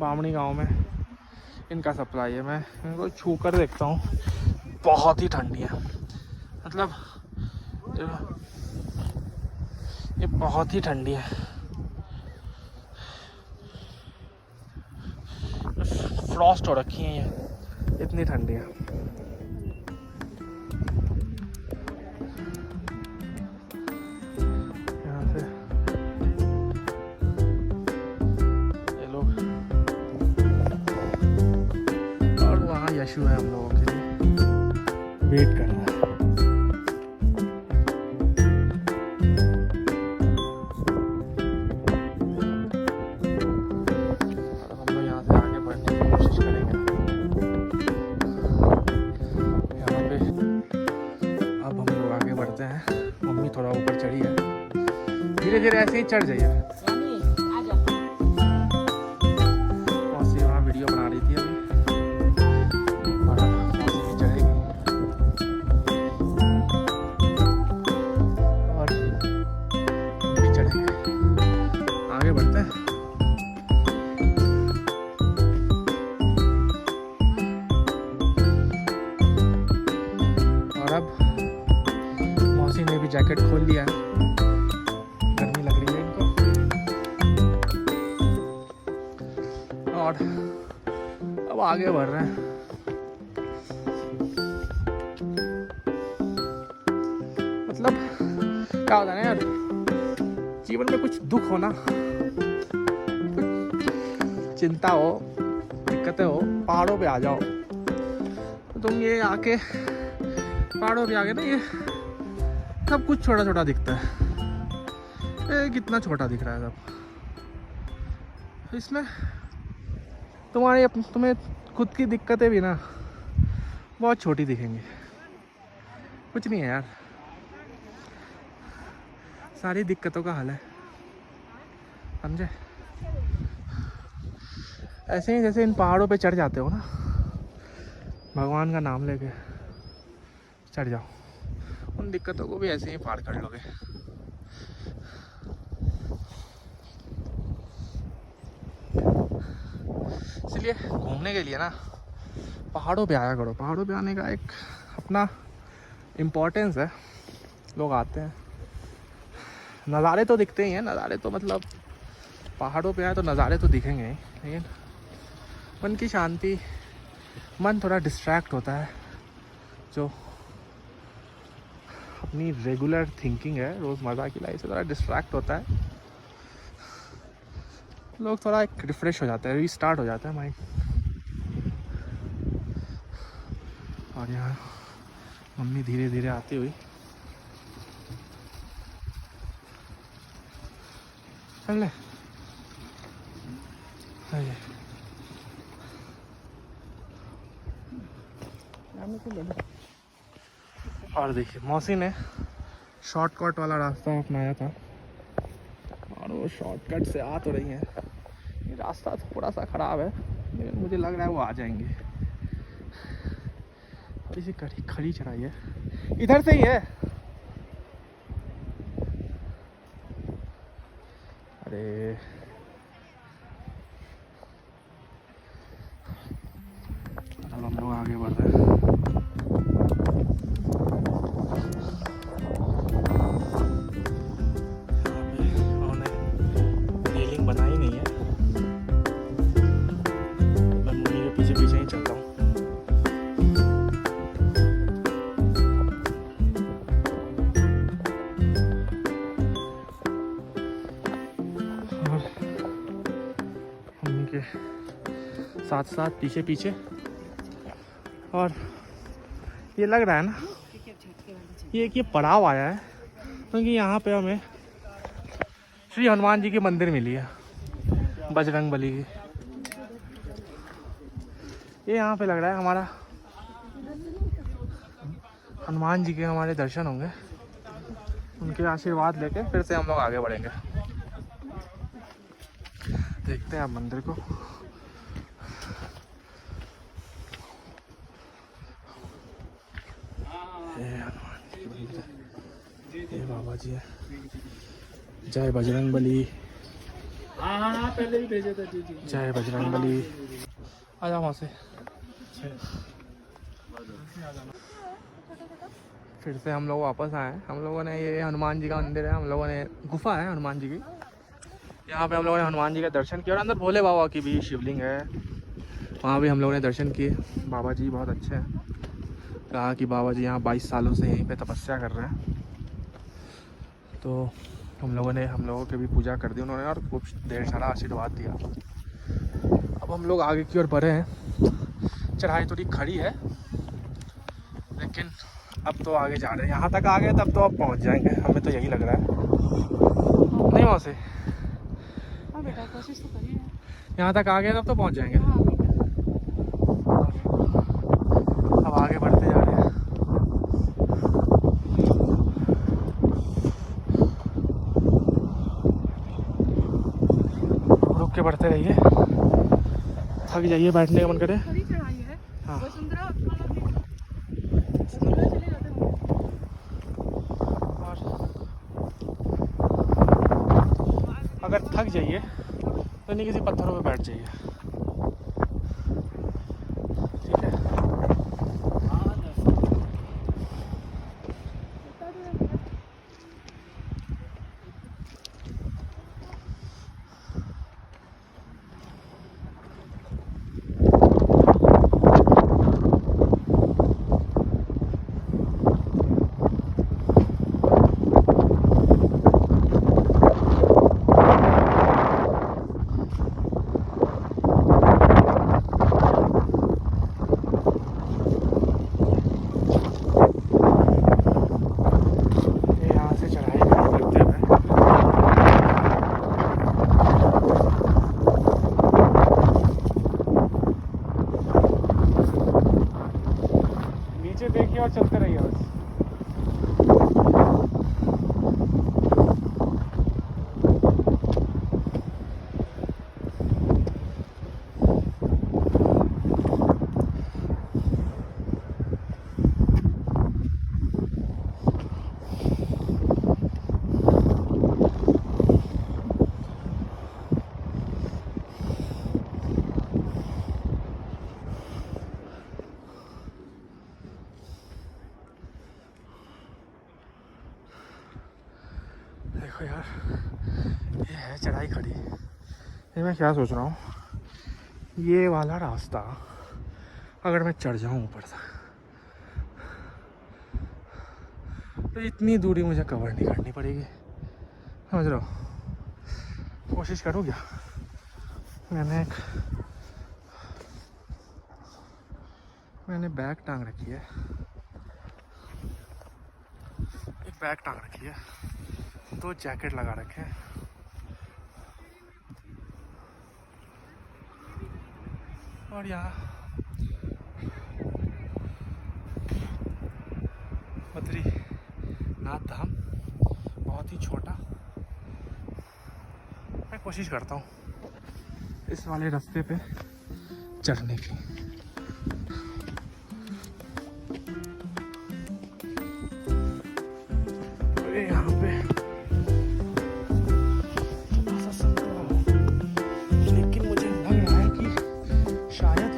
बामणी गांव में इनका सप्लाई है। मैं इनको छू कर देखता हूँ, बहुत ही ठंडी है। मतलब ये बहुत ही ठंडी है। फ्रॉस्ट हो रखी है ये, इतनी ठंडी है। यहाँ से ये लोग, और वहाँ यशु है हम लोगों के लिए वेट कर रहा है। मम्मी थोड़ा ऊपर चढ़ी है, धीरे धीरे ऐसे ही चढ़ जाइए। मौसी वहाँ वीडियो बना रही थी अभी, और अब मौसी भी चढ़ेगी और हम भी चढ़ेंगे। आगे बढ़ते हैं। और अब मौसी ने भी जैकेट खोल लिया है, गर्मी लग रही है इनको। और अब आगे बढ़ रहे हैं। मतलब क्या होता है ना यार, जीवन में कुछ दुख हो ना, कुछ चिंता हो, दिक्कतें हो, पहाड़ों पे आ जाओ तो तुम ये आके पहाड़ों पे आके ना ये सब कुछ छोटा छोटा दिखता है। कितना छोटा दिख रहा है सब, इसमें तुम्हें खुद की दिक्कतें भी ना बहुत छोटी दिखेंगी। कुछ नहीं है यार, सारी दिक्कतों का हल है, समझे? ऐसे ही जैसे इन पहाड़ों पे चढ़ जाते हो ना, भगवान का नाम लेके चढ़ जाओ, उन दिक्कतों को भी ऐसे ही पार कर लोगे। इसलिए घूमने के लिए ना पहाड़ों पे आया करो। पहाड़ों पे आने का एक अपना इम्पोर्टेंस है। लोग आते हैं, नज़ारे तो दिखते ही हैं, नज़ारे तो मतलब पहाड़ों पे आए तो नज़ारे तो दिखेंगे ही, लेकिन मन की शांति, मन थोड़ा डिस्ट्रैक्ट होता है। जो अपनी रेगुलर थिंकिंग है, रोज़मर्रा की लाइफ से थोड़ा डिस्ट्रैक्ट होता है, लोग थोड़ा एक रिफ़्रेश हो जाता है, रीस्टार्ट हो जाता है माइंड। और यहाँ मम्मी धीरे धीरे आती हुई चल ले। और देखिए मौसी ने शॉर्टकट वाला रास्ता अपनाया था, और वो शॉर्टकट से आ तो रही हैं। ये रास्ता थोड़ा सा ख़राब है, लेकिन मुझे लग रहा है वो आ जाएंगे। थोड़ी सी खड़ी चढ़ाई है, इधर से ही है। अरे अब हम लोग आगे बढ़ रहे हैं। बनाई नहीं है, मैं मुन्नी के पीछे पीछे ही चलता हूँ। और मम्मी के साथ साथ पीछे पीछे। और ये लग रहा है ना ये पड़ाव आया है, क्योंकि यहाँ पे हमें श्री हनुमान जी की मंदिर मिली है, बजरंगबली की। ये यहाँ पे लग रहा है हमारा हनुमान जी के हमारे दर्शन होंगे, उनके आशीर्वाद लेके फिर से हम लोग आगे बढ़ेंगे। देखते हैं आप मंदिर को। ये हनुमान जी की मंदिर है, ये बाबा जी है। जय बजरंग बली, हाँ पहले भी भेजे थे। जी जी जय बजरंग बली। आ जाओ वहाँ से। फिर से हम लोग वापस आए हैं। हम लोगों ने, ये हनुमान जी का मंदिर है, हम लोगों ने, गुफा है हनुमान जी की। यहाँ पे हम लोगों ने हनुमान जी के दर्शन किए और अंदर भोले बाबा की भी शिवलिंग है, वहाँ भी हम लोगों ने दर्शन किए। बाबा जी बहुत अच्छे हैं। कहा कि बाबा जी यहाँ 22 सालों से यहीं पे तपस्या कर रहे हैं। तो हम लोगों की भी पूजा कर दी उन्होंने और कुछ ढेर सारा आशीर्वाद दिया। अब हम लोग आगे की ओर बढ़े हैं। चढ़ाई थोड़ी खड़ी है लेकिन अब तो आगे जा रहे हैं। यहाँ तक आ गए तब तो अब पहुँच जाएंगे, हमें तो यही लग रहा है। नहीं वहाँ से हाँ बेटा, कोशिश तो करिए। यहाँ तक आ गए तब तो पहुँच जाएंगे। हाँ बेटा। अब आगे बढ़ते जा रहे हैं। रुक के बढ़ते रहिए, थक जाइए, बैठने का मन करे। बड़ी चढ़ाई है। हाँ। वसुंधरा वसुंधरा चले जाते हैं। और अगर थक जाइए तो नहीं, किसी पत्थरों पे बैठ जाइए, ठीक है। देखिए और चलते रहिए बस। देखो यार, ये है चढ़ाई खड़ी। ये मैं क्या सोच रहा हूँ, ये वाला रास्ता अगर मैं चढ़ जाऊँ ऊपर से तो इतनी दूरी मुझे कवर नहीं करनी पड़ेगी, समझ रहे हो। कोशिश करूँ क्या, मैंने बैग टांग रखी है, एक बैग टांग रखी है, 2 जैकेट लगा रखे हैं। और यहाँ बद्रीनाथ धाम बहुत ही छोटा। मैं कोशिश करता हूँ इस वाले रास्ते पे चढ़ने की। यहाँ पे लेकिन मुझे लग रहा है कि शायद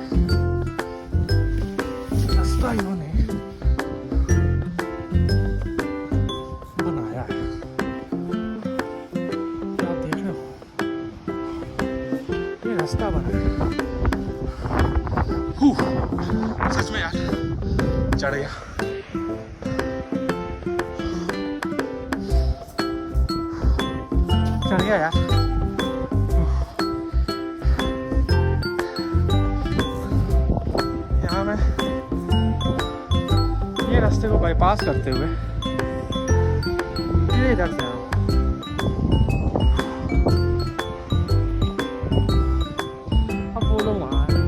रास्ता इन्होंने बनाया है। क्या आप देख रहे हो, ये रास्ता बना है। सच में यार चढ़ गया। चढ़ गया यार। यहाँ मैं ये रास्ते को बाईपास करते हुए ये इधर से आया। अब वो लोग वहाँ हैं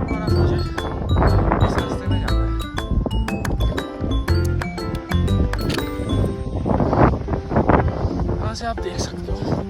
और अब मुझे इस रास्ते में जाना है। यहाँ से आप देख सकते हो।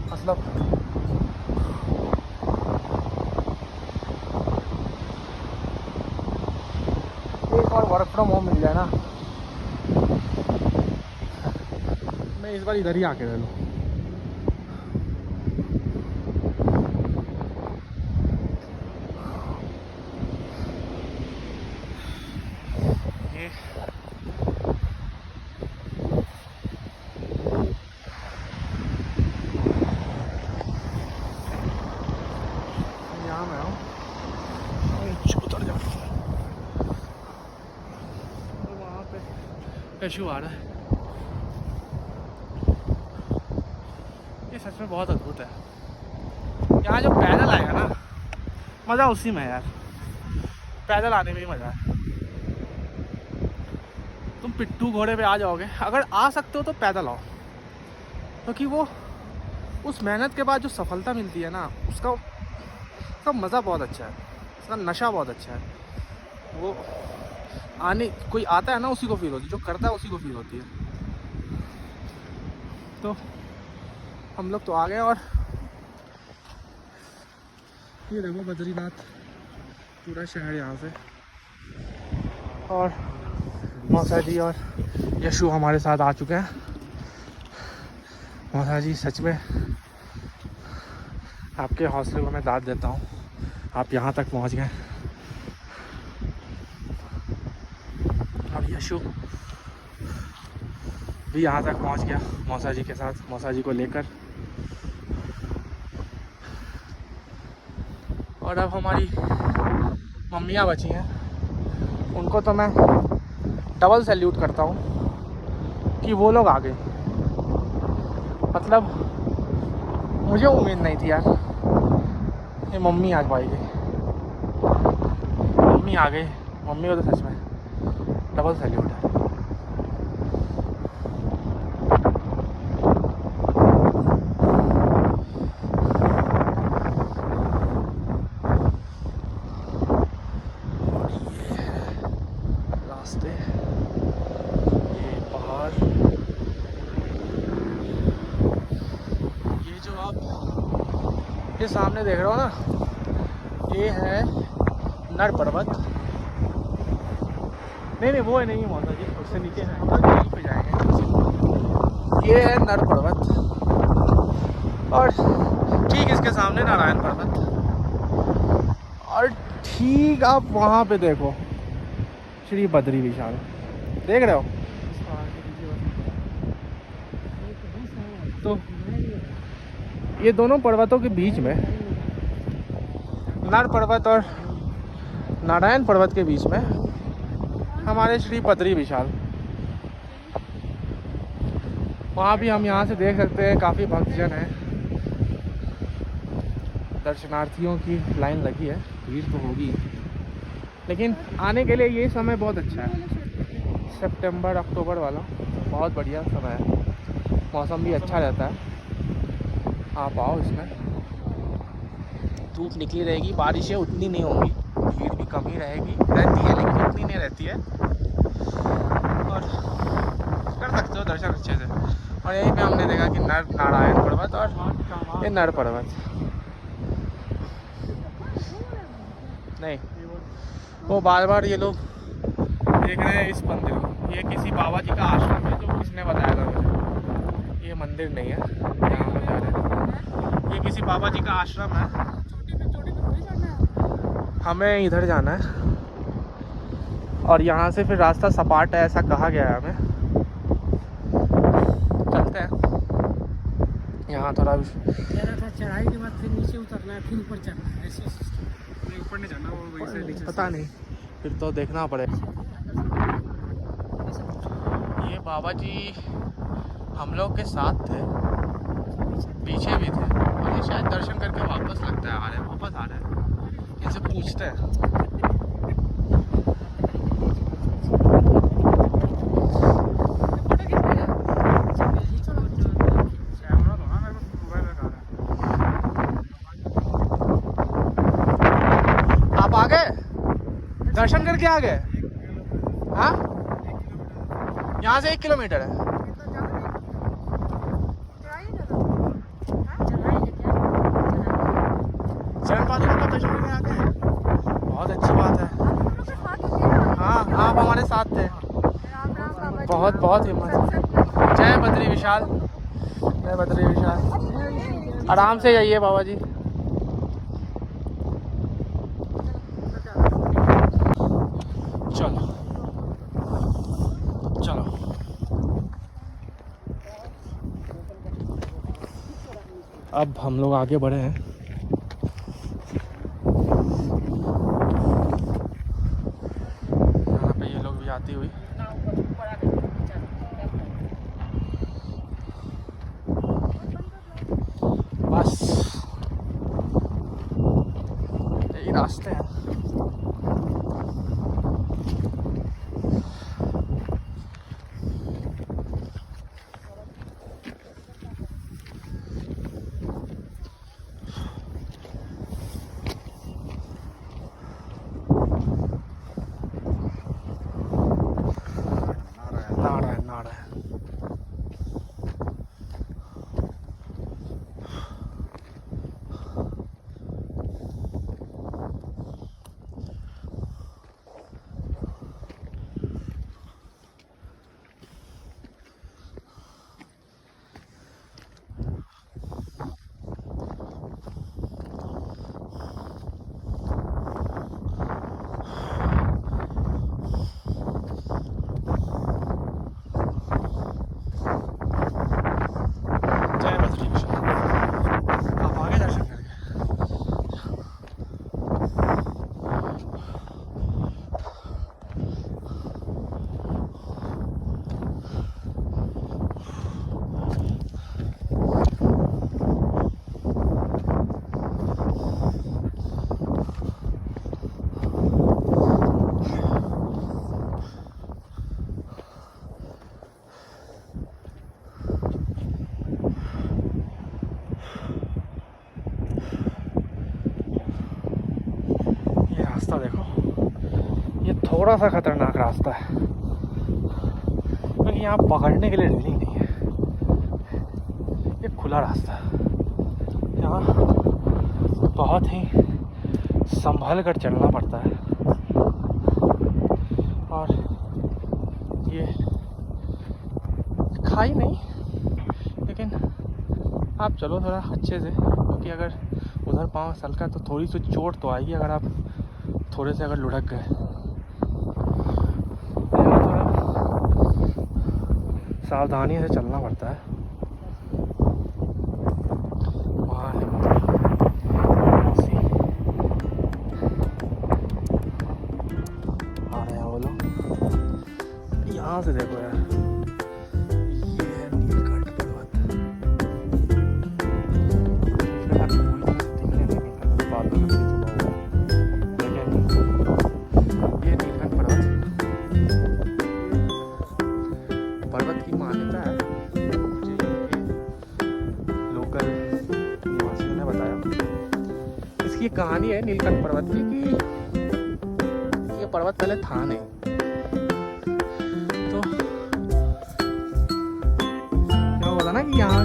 मतलब एक और वर्क फ्रॉम होम मिल जाए ना, मैं इस बार इधर ही आके रह लूँ। उतर जाओ, वहाँ पे इशू आ रहा है। ये सच में बहुत अद्भुत है। यहाँ जो पैदल आएगा ना, मज़ा उसी में है यार। पैदल आने में ही मज़ा है। तुम पिट्ठू घोड़े पे आ जाओगे, अगर आ सकते हो तो पैदल आओ, क्योंकि वो उस मेहनत के बाद जो सफलता मिलती है ना, उसका मज़ा बहुत अच्छा है, उसका नशा बहुत अच्छा है। वो आने कोई आता है ना, उसी को फील होती है, जो करता है उसी को फील होती है। तो हम लोग तो आ गए, और ये देखो बद्रीनाथ पूरा शहर यहाँ से। और मौसा जी और यशु हमारे साथ आ चुके हैं। मौसा जी सच में आपके हौसले को मैं दाद देता हूँ, आप यहाँ तक पहुँच गए। और यशु भी यहाँ तक पहुँच गया मौसा जी के साथ, मौसा जी को लेकर। और अब हमारी मम्मियाँ बची हैं, उनको तो मैं डबल सैल्यूट करता हूँ कि वो लोग आ गए। मतलब मुझे उम्मीद नहीं थी यार, ये मम्मी आ पाएगी। मम्मी आ गई, मम्मी को तो सच में डबल सैल्यूट है। और ये रास्ते, ये पहाड़, ये जो आप ये सामने देख रहे हो ना, ये है नर पर्वत। नहीं वो है नहीं है मौसा जी, उससे नीचे है, हम लोग यहीं पे जाएंगे। ये है नर पर्वत, और ठीक इसके सामने नारायण पर्वत, और ठीक आप वहाँ पे देखो श्री बद्री विशाल, देख रहे हो। तो ये दोनों पर्वतों के बीच में, नर पर्वत और नारायण पर्वत के बीच में हमारे श्री बद्री विशाल। वहाँ भी हम यहाँ से देख सकते हैं, काफ़ी भक्तजन हैं, दर्शनार्थियों की लाइन लगी है, भीड़ तो होगी, लेकिन आने के लिए ये समय बहुत अच्छा है। सितंबर अक्टूबर वाला बहुत बढ़िया समय है, मौसम भी अच्छा रहता है। आप आओ, इसमें धूप निकली रहेगी, बारिशें उतनी नहीं होंगी, भीड़ भी कम ही रहेगी, रहती है लेकिन उतनी नहीं रहती है, और कर सकते हो दर्शन अच्छे से। और यहीं पे हमने देखा कि नारायण पर्वत और ये नर पर्वत, नहीं वो बार बार ये लोग देख रहे हैं इस मंदिर को। ये किसी बाबा जी का आश्रम है, जो किसने बताया था मुझे, ये मंदिर नहीं है जहाँ हम जा रहे हैं, ये किसी बाबा जी का आश्रम है। हमें इधर जाना है, और यहाँ से फिर रास्ता सपाट है ऐसा कहा गया है हमें। चलते हैं, यहाँ थोड़ा चढ़ाई के बाद फिर नीचे उतरना है, फिर ऊपर चढ़ना है, ऐसे ऊपर नहीं जाना, वो वहीं से नीचे पता नहीं, फिर तो देखना पड़ेगा। बाबा जी हम लोग के साथ थे, पीछे भी थे, और ये शायद दर्शन करके वापस लगता है वापस आ रहे हैं। इनसे पूछते हैं। आप आ गए, दर्शन करके आ गए? हाँ, यहाँ से 1 किलोमीटर है। चरण पादुका का दर्शन करके आ गए, बहुत अच्छी बात है। हाँ, आप हमारे साथ थे, बहुत बहुत हिम्मत। जय बद्री विशाल, जय बद्री विशाल। आराम से जाइए बाबा जी। चलो चलो, अब हम लोग आगे बढ़े हैं। यहाँ पे ये लोग भी आती हुई। बस यही रास्ते हैं। रास्ता देखो, ये थोड़ा सा खतरनाक रास्ता है क्योंकि यहाँ पकड़ने के लिए रेलिंग नहीं है। ये खुला रास्ता है, यहाँ बहुत ही संभल कर चलना पड़ता है। और ये खाई नहीं, लेकिन आप चलो थोड़ा अच्छे से, क्योंकि अगर उधर पाँव सलका तो थोड़ी सी चोट तो आएगी अगर आप थोड़े से अगर लुढ़क गए। थोड़ा सावधानी से चलना पड़ता है। वहाँ आ रहे हैं वो लोग। यहाँ से देखो यार, ये है नीलकंठ पर्वत। पर्वत की मान्यता है, मुझे लोकल निवासियों ने बताया। इसकी कहानी है नीलकंठ पर्वत की कि ये पर्वत पहले था नहीं। तो क्या हुआ था ना कि यहाँ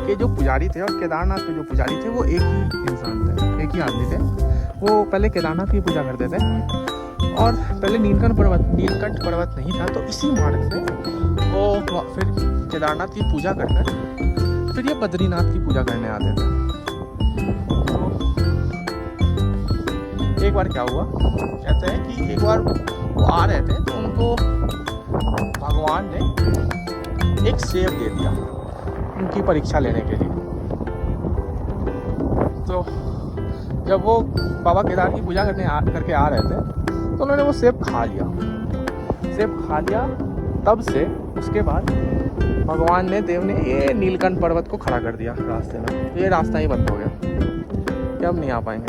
के जो पुजारी थे और केदारनाथ के जो पुजारी थे वो एक ही इंसान थे, एक ही आदमी थे। वो पहले केदारनाथ की पूजा करते थे और पहले नीलकंठ पर्वत नहीं था, तो इसी मार्ग से वो फिर केदारनाथ की पूजा करकर फिर ये बद्रीनाथ की पूजा करने आते थे। तो एक बार क्या हुआ, कहते हैं कि एक बार वो आ रहे थे तो उनको भगवान ने एक सेब दे दिया उनकी परीक्षा लेने के लिए। तो जब वो बाबा केदार की पूजा करके आ रहे थे तो उन्होंने वो सेब खा लिया। तब से उसके बाद भगवान ने, देव ने ये नीलकंठ पर्वत को खड़ा कर दिया रास्ते में। ये रास्ता ही बंद हो गया कि अब नहीं आ पाएंगे।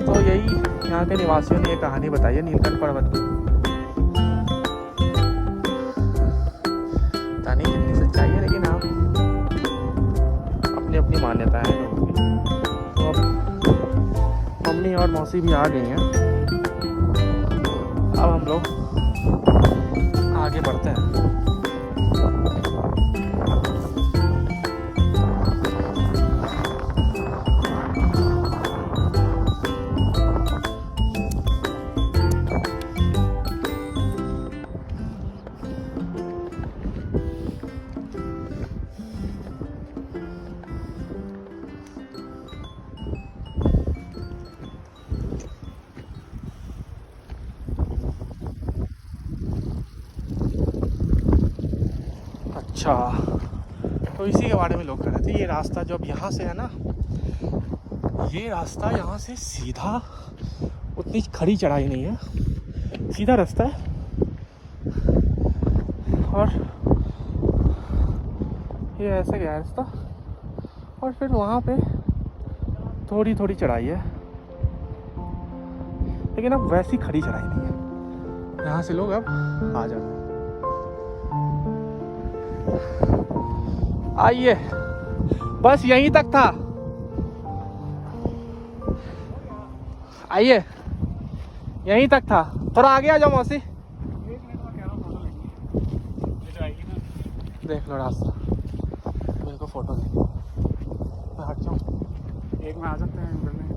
तो यही यहाँ के निवासियों ने ये कहानी बताई है नीलकंठ पर्वत की। पता नहीं कितनी सच्चाई है, लेकिन हाँ अपनी अपनी मान्यता है लोगों की। तो अब मम्मी और मौसी भी आ गई हैं। अब हम लोग आगे बढ़ते हैं। अच्छा, तो इसी के बारे में लोग कह रहे थे। ये रास्ता जो अब यहाँ से है ना, ये रास्ता यहाँ से सीधा, उतनी खड़ी चढ़ाई नहीं है, सीधा रास्ता है। और ये ऐसे गया रास्ता, और फिर वहाँ पे थोड़ी थोड़ी चढ़ाई है, लेकिन अब वैसी खड़ी चढ़ाई नहीं है। यहाँ से लोग अब आ जाते हैं। आइए, बस यहीं तक था। आइए, यहीं तक था, थोड़ा आगे आ जाओ मौसी। देख लो रास्ता, मेरे को फोटो दे, मैं हट जाऊँ। एक में आ सकते हैं निकलने।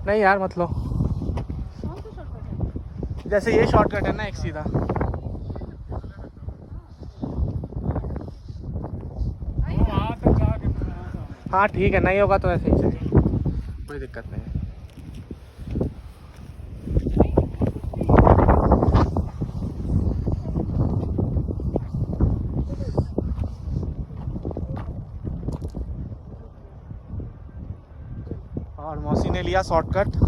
नहीं यार मत लो, जैसे ये शॉर्टकट है ना एक सीधा। हाँ ठीक है, नहीं होगा तो ऐसे ही चलिए, कोई दिक्कत नहीं है। और मौसी ने लिया शॉर्टकट।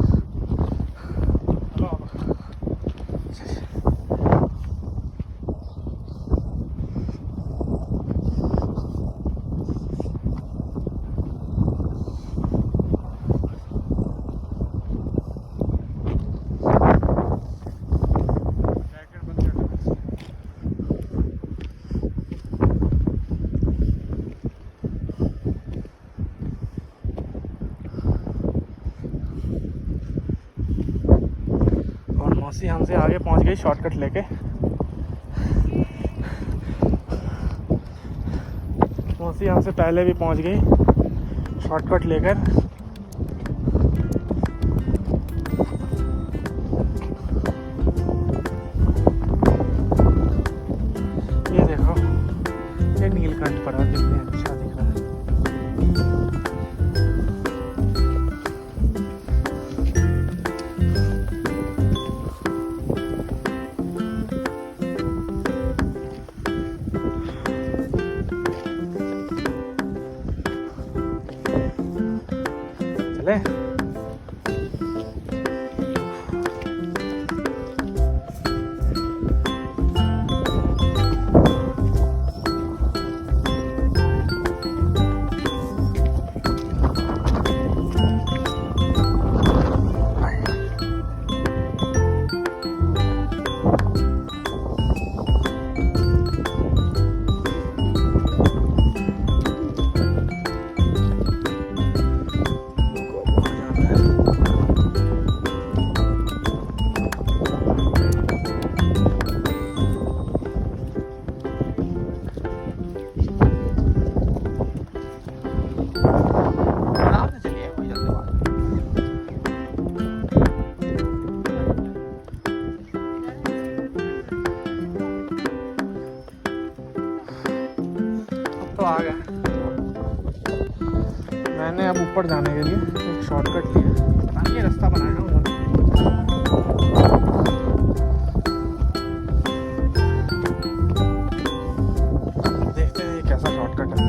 मौसी हमसे आगे पहुंच गई शॉर्टकट लेके। मौसी हमसे पहले भी पहुंच गई शॉर्टकट लेकर। ये देखो, ये नीलकंठ पर्वत कितनी अच्छा दिख रहा है। तो आ गए। मैंने अब ऊपर जाने के लिए एक शॉर्टकट लिया। ये रास्ता बनाया है उन्होंने। देखते हैं ये कैसा शॉर्टकट है।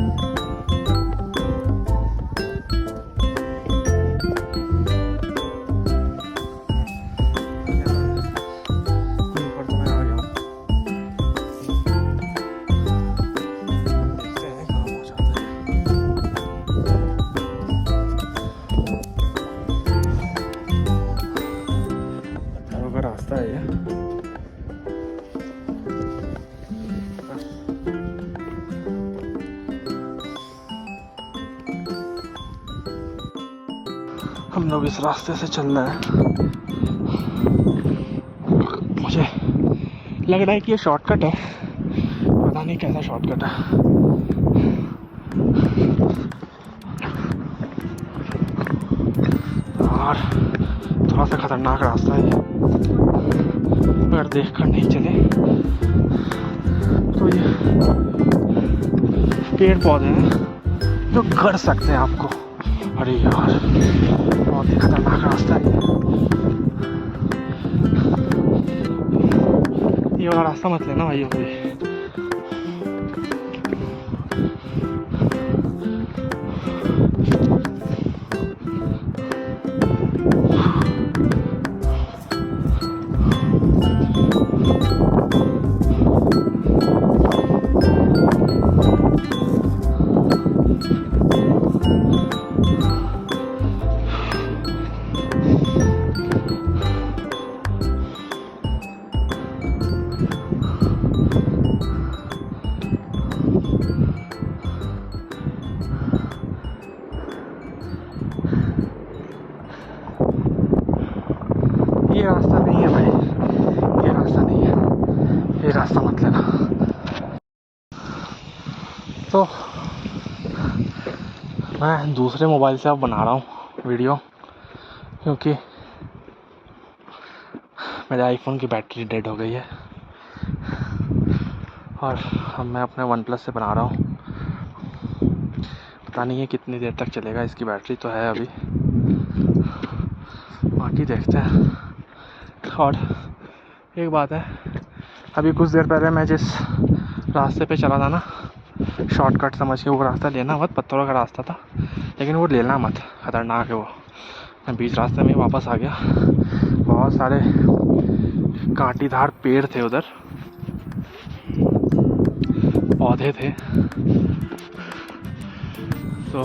हम लोग इस रास्ते से चल रहे हैं। मुझे लग रहा है कि ये शॉर्टकट है, पता नहीं कैसा शॉर्टकट है। और थोड़ा सा खतरनाक रास्ता है, अगर देख कर नहीं चले तो ये पेड़ पौधे हैं जो गड़ सकते हैं आपको। अरे यार बहुत ही खतरनाक रास्ता है ये वाला रास्ता मत लेना भाई। कोई ये रास्ता नहीं है भाई, ये रास्ता नहीं है, ये रास्ता मत लेना। तो मैं दूसरे मोबाइल से अब बना रहा हूँ वीडियो, क्योंकि मेरे आईफोन की बैटरी डेड हो गई है और अब मैं अपने वन प्लस से बना रहा हूँ। पता नहीं है कितनी देर तक चलेगा, इसकी बैटरी तो है अभी, बाकी देखते हैं। और एक बात है, अभी कुछ देर पहले मैं जिस रास्ते पे चला था ना, शॉर्टकट समझ के वो रास्ता लेना मत, पत्थरों का रास्ता था, लेकिन वो लेना मत, ख़तरनाक है वो। मैं बीच रास्ते में वापस आ गया, बहुत सारे कांटीदार पेड़ थे उधर, पौधे थे, तो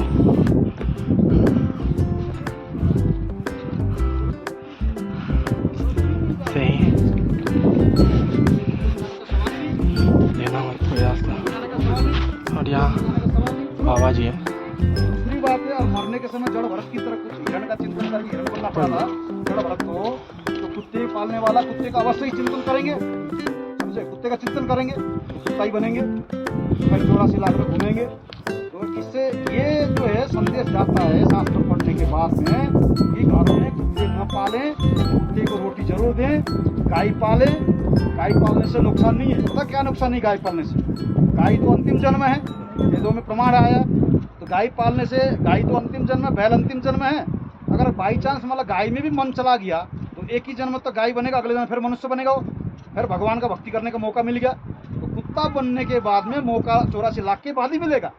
सही लेना मत कोई रास्ता। और यहाँ बाबा जी है। दूसरी बात है, और मरने के समय जड़ भरत की तरह कुछ हिरण का चिंतन करके हिरण बनना पड़ा था जड़ भरत को, तो कुत्ते पालने वाला कुत्ते का अवश्य ही चिंतन करेंगे, समझे, कुत्ते का चिंतन करेंगे, कुत्ता ही बनेंगे, फिर 84 लाख में घूमेंगे। तो इससे ये जो है संदेश जाता है शास्त्र पढ़ने के बाद में कि घर में कुत्ते न पालें, कुत्ते को रोटी जरूर दें, गाय पालें। गाय पालने से नुकसान नहीं है, पता क्या नुकसान नहीं गाय पालने से? गाय तो अंतिम जन्म है, वेदों में प्रमाण आया। तो गाय पालने से, गाय तो अंतिम जन्म है, बैल अंतिम जन्म है। अगर बाई चांस मतलब गाय में भी मन चला गया तो एक ही जन्म तो गाय बनेगा, अगले जन्म फिर मनुष्य बनेगा वो, फिर भगवान का भक्ति करने का मौका मिल गया। तो कुत्ता बनने के बाद में मौका 84 लाख के बाद ही मिलेगा।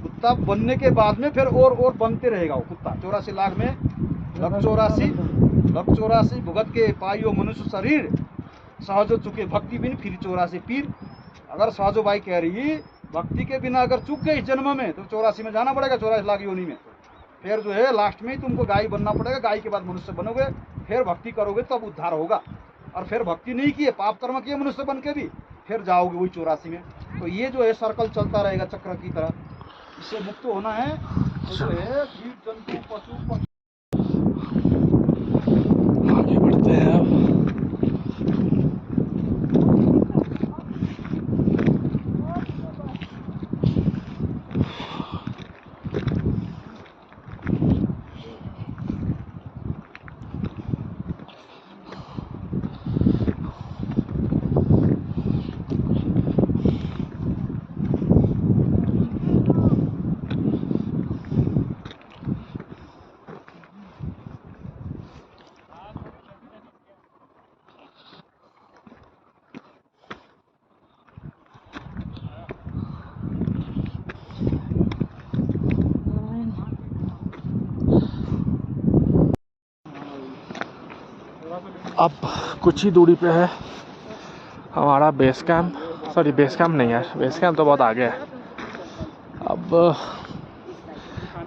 कुत्ता बनने के बाद में फिर और बनते रहेगा वो कुत्ता। 84 लाख में लख 84 भुगत के पाइयो मनुष्य शरीर, सहजो चुके भक्ति बिन फिर 84 पीर। अगर सहजो बाई कह रही भक्ति के बिना अगर चूक गए इस जन्म में तो 84 में जाना पड़ेगा, 84 लाख योनि में। फिर जो है लास्ट में ही तुमको गाय बनना पड़ेगा, गाय के बाद मनुष्य बनोगे, फिर भक्ति करोगे तब उद्धार होगा। और फिर भक्ति नहीं किए, पाप कर्म किए मनुष्य बन के भी, फिर जाओगे वही 84 में। तो ये जो है सर्कल चलता रहेगा चक्र की तरह। इससे मुक्त होना है तो जो है जीव जंतु पशु पक्षी। आगे बढ़ते हैं अब। अब कुछ ही दूरी पे है हमारा base camp. Sorry base camp नहीं है, बेस कैंप तो बहुत आगे है। अब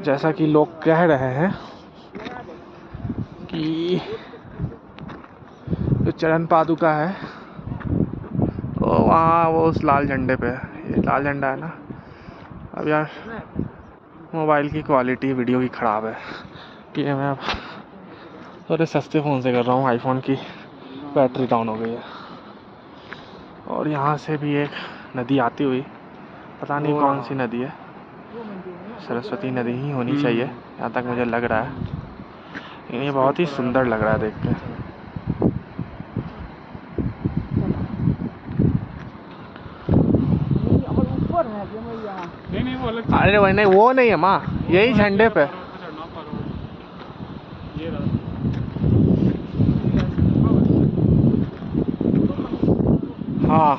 जैसा कि लोग कह रहे हैं कि जो चरण पादुका है वो वहाँ वो उस लाल झंडे पे है। ये लाल झंडा है ना। अब यार मोबाइल की क्वालिटी वीडियो की ख़राब है, कि मैं अब थोड़े सस्ते फ़ोन से कर रहा हूँ। आईफोन की बैटरी डाउन हो गई है। और यहाँ से भी एक नदी आती हुई, पता नहीं कौन सी नदी है, सरस्वती नदी ही होनी चाहिए यहाँ तक मुझे लग रहा है। लेकिन ये बहुत ही सुंदर लग रहा है देख के। नहीं वो अलग अरे वही नहीं, वो नहीं है माँ, यही झंडे पे। चढ़ना पर ये रहा। हाँ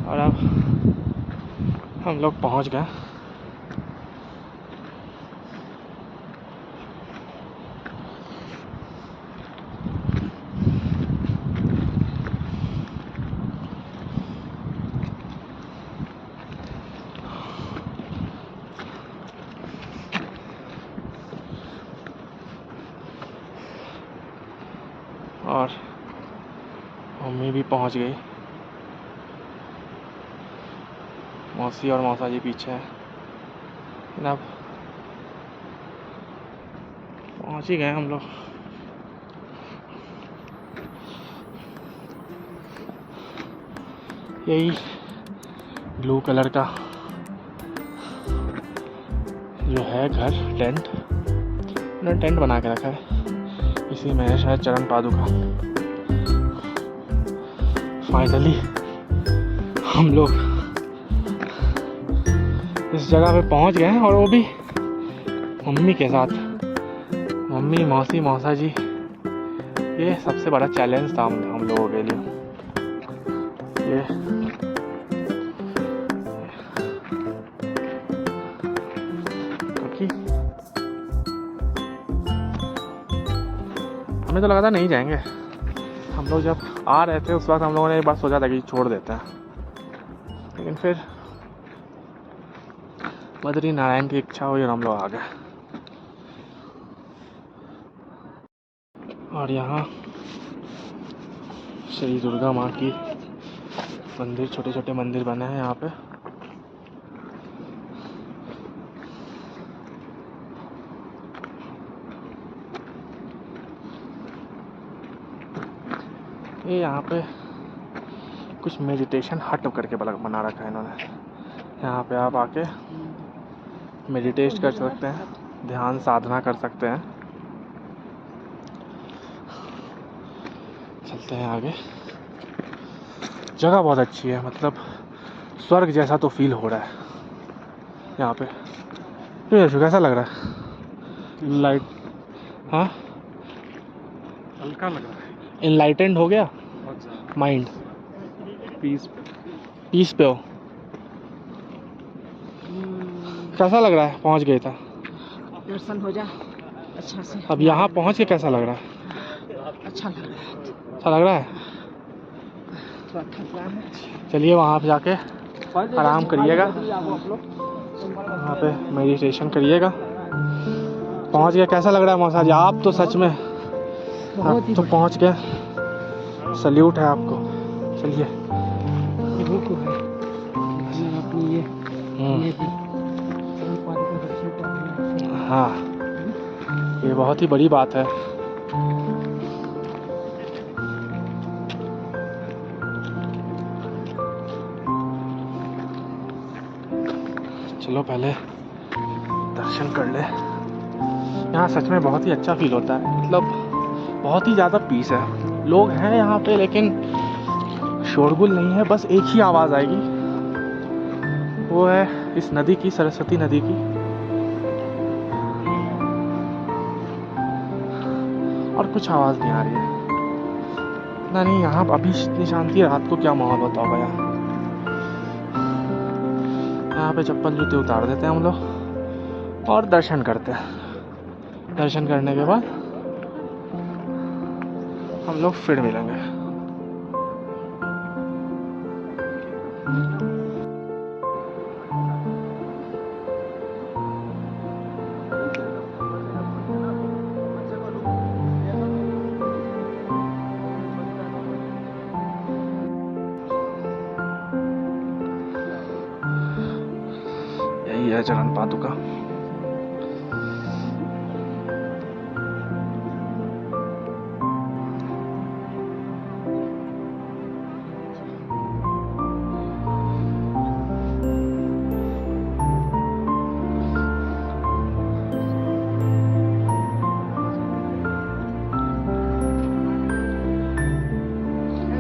और अब हम लोग पहुँच गए। और मम्मी भी पहुंच गई, मौसी और मौसा जी पीछे हैं। लेकिन अब पहुंच ही गए हम लोग। यही ब्लू कलर का जो है घर, टेंट, उन्होंने टेंट बना के रखा है। इसी में है शायद चरण पादुका। फाइनली हम लोग इस जगह पे पहुंच गए हैं, और वो भी मम्मी के साथ। मम्मी, मौसी, मौसा जी, ये सबसे बड़ा चैलेंज था हम लोगों के लिए। ये क्योंकि हमें तो लगा था नहीं जाएंगे। हम लोग जब आ रहे थे उस वक्त हम लोगों ने एक बार सोचा था कि छोड़ देते हैं, लेकिन फिर बद्री नारायण की इच्छा हुई और हम लोग आ गए। और यहाँ श्री दुर्गा माँ की मंदिर, छोटे छोटे मंदिर बने हैं यहाँ पे। ये यहाँ पे कुछ मेडिटेशन हट करके बना रखा है इन्होंने। यहाँ पे आप आके मेडिटेट कर सकते हैं, ध्यान साधना कर सकते हैं। चलते हैं आगे। जगह बहुत अच्छी है, मतलब स्वर्ग जैसा तो फील हो रहा है यहाँ पे। कैसा लग रहा है? लाइट हाँ, हल्का लग रहा है, इनलाइटेंड हो गया बहुत ज़्यादा माइंड, पीस पे हो। कैसा लग रहा है? पहुँच गए था, दर्शन हो जा अच्छा से। अब यहाँ पहुँच के कैसा लग रहा है? अच्छा लग रहा है, अच्छा लग रहा है। थोड़ा थक रहा है। चलिए वहाँ पे जाके आराम करिएगा, वहाँ पे मेडिटेशन करिएगा। पहुँच गए, कैसा लग रहा है मौसा जी? आप तो सच में, आप तो पहुँच गए, सल्यूट है आपको। चलिए वो तो है अपनी ये भी हाँ, ये बहुत ही बड़ी बात है। चलो पहले दर्शन कर ले। यहाँ सच में बहुत ही अच्छा फील होता है, मतलब बहुत ही ज़्यादा पीस है। लोग हैं यहाँ पे लेकिन शोरगुल नहीं है, बस एक ही आवाज़ आएगी, वो है इस नदी की, सरस्वती नदी की। और कुछ आवाज़ नहीं आ रही है ना। नहीं, यहाँ अभी इतनी शांति है, रात को क्या माहौल होता होगा यहाँ। यहाँ पे चप्पल जूते उतार देते हैं हम लोग और दर्शन करते हैं। दर्शन करने के बाद हम लोग फिर मिलेंगे। ये है चरण पादुका।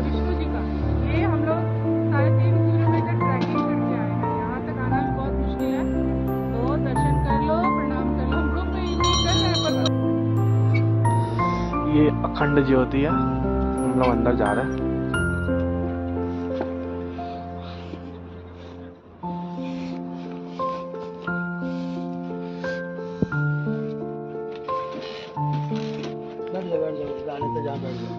विष्णु जी का ये हम लोग 3.5 किलोमीटर ट्रैकिंग करके आए हैं। यहाँ तक आना भी बहुत मुश्किल है, तो दर्शन कर लो, प्रणाम कर लो। हम ग्रुप में नहीं कर रहे हैं, पर ये अखंड ज्योति है, हम लोग अंदर जा रहे हैं। बैठ जाओ गाने पे जहाँ बैठ जाओ।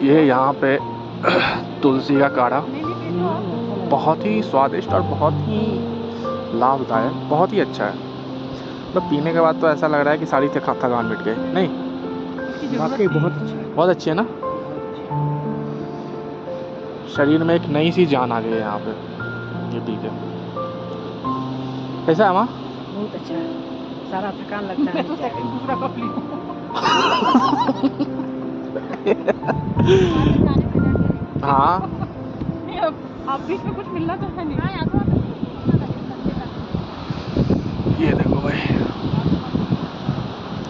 ये यहाँ पे तुलसी का काढ़ा बहुत ही स्वादिष्ट और बहुत ही लाभदायक, बहुत ही अच्छा है। मतलब पीने के बाद तो ऐसा लग रहा है कि सारी थकान मिट गई। नहीं, वाकई बहुत अच्छा है। बहुत अच्छी है ना। शरीर में एक नई सी जान आ गई है यहाँ पे ये पी के। कैसा है माँ? बहुत अच्छा है, सारा थकान लगता है। दूसरा कप ली। हाँ, आप बीच में कुछ मिलना तो है नहीं। ये देखो भाई,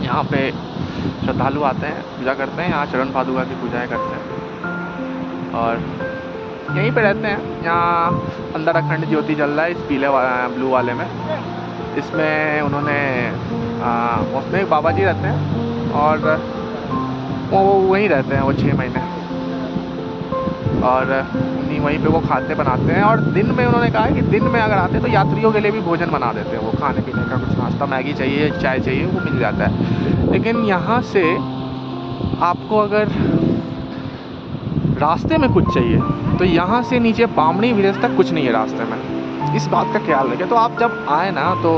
यहाँ पे श्रद्धालु आते हैं, पूजा करते हैं। यहाँ चरण पादुका की पूजाएं करते हैं और यहीं पे रहते हैं। यहाँ अंदर अखंड ज्योति जल रहा है, इस पीले ब्लू वाले में। इसमें उन्होंने उसमें एक बाबा जी रहते हैं और वो वहीं रहते हैं वो 6 महीने, और वहीं पे वो खाते बनाते हैं। और दिन में उन्होंने कहा है कि दिन में अगर आते हैं तो यात्रियों के लिए भी भोजन बना देते हैं। वो खाने पीने का कुछ नाश्ता, मैगी चाहिए, चाय चाहिए, वो मिल जाता है। लेकिन यहाँ से आपको अगर रास्ते में कुछ चाहिए तो यहाँ से नीचे बामणी विलेज तक कुछ नहीं है रास्ते में। इस बात का ख्याल रखें। तो आप जब आए ना तो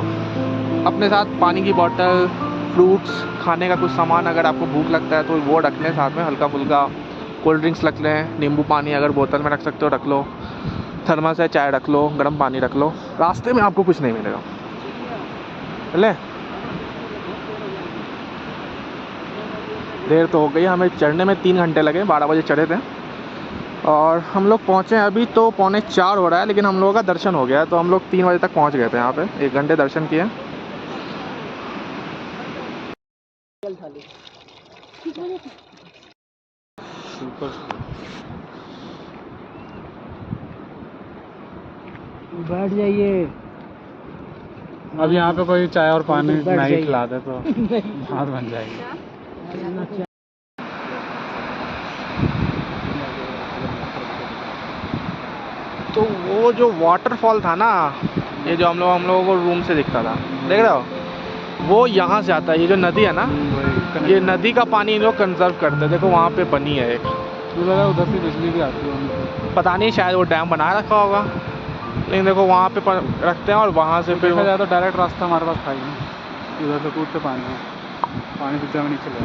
अपने साथ पानी की बोतल, फ्रूट्स, खाने का कुछ सामान, अगर आपको भूख लगता है तो वो रख लें साथ में। हल्का फुल्का कोल्ड ड्रिंक्स रख लें, नींबू पानी अगर बोतल में रख सकते हो रख लो, थर्मस है चाय रख लो, गर्म पानी रख लो। रास्ते में आपको कुछ नहीं मिलेगा। ले देर तो हो गई, हमें चढ़ने में 3 घंटे लगे। 12 बजे चढ़े थे और हम लोग पहुँचे अभी तो 3:45 हो रहा है, लेकिन हम लोगों का दर्शन हो गया। तो हम लोग 3 बजे तक पहुँच गए थे यहाँ पे। 1 घंटे दर्शन किए। बैठ जाइए। अब यहाँ पे कोई चाय और पानी बैठ नहीं जाइए। खिला दे तो बात बन जाएगी। तो वो जो वाटरफॉल था ना, ये जो हम लोगों को रूम से दिखता था, देख रहे हो, वो यहाँ से आता है। ये जो नदी है ना, ये नदी का पानी इन लोग कंजर्व करते हैं। देखो वहाँ पे बनी है एक, उधर से बिजली भी आती है। पता नहीं शायद वो डैम बना रखा होगा, लेकिन देखो वहाँ पे रखते हैं और वहाँ से फिर देखा जाए तो डायरेक्ट रास्ता हमारे पास था ही नहीं। इधर से कूदते पानी है, पानी पीछे में नीचे ले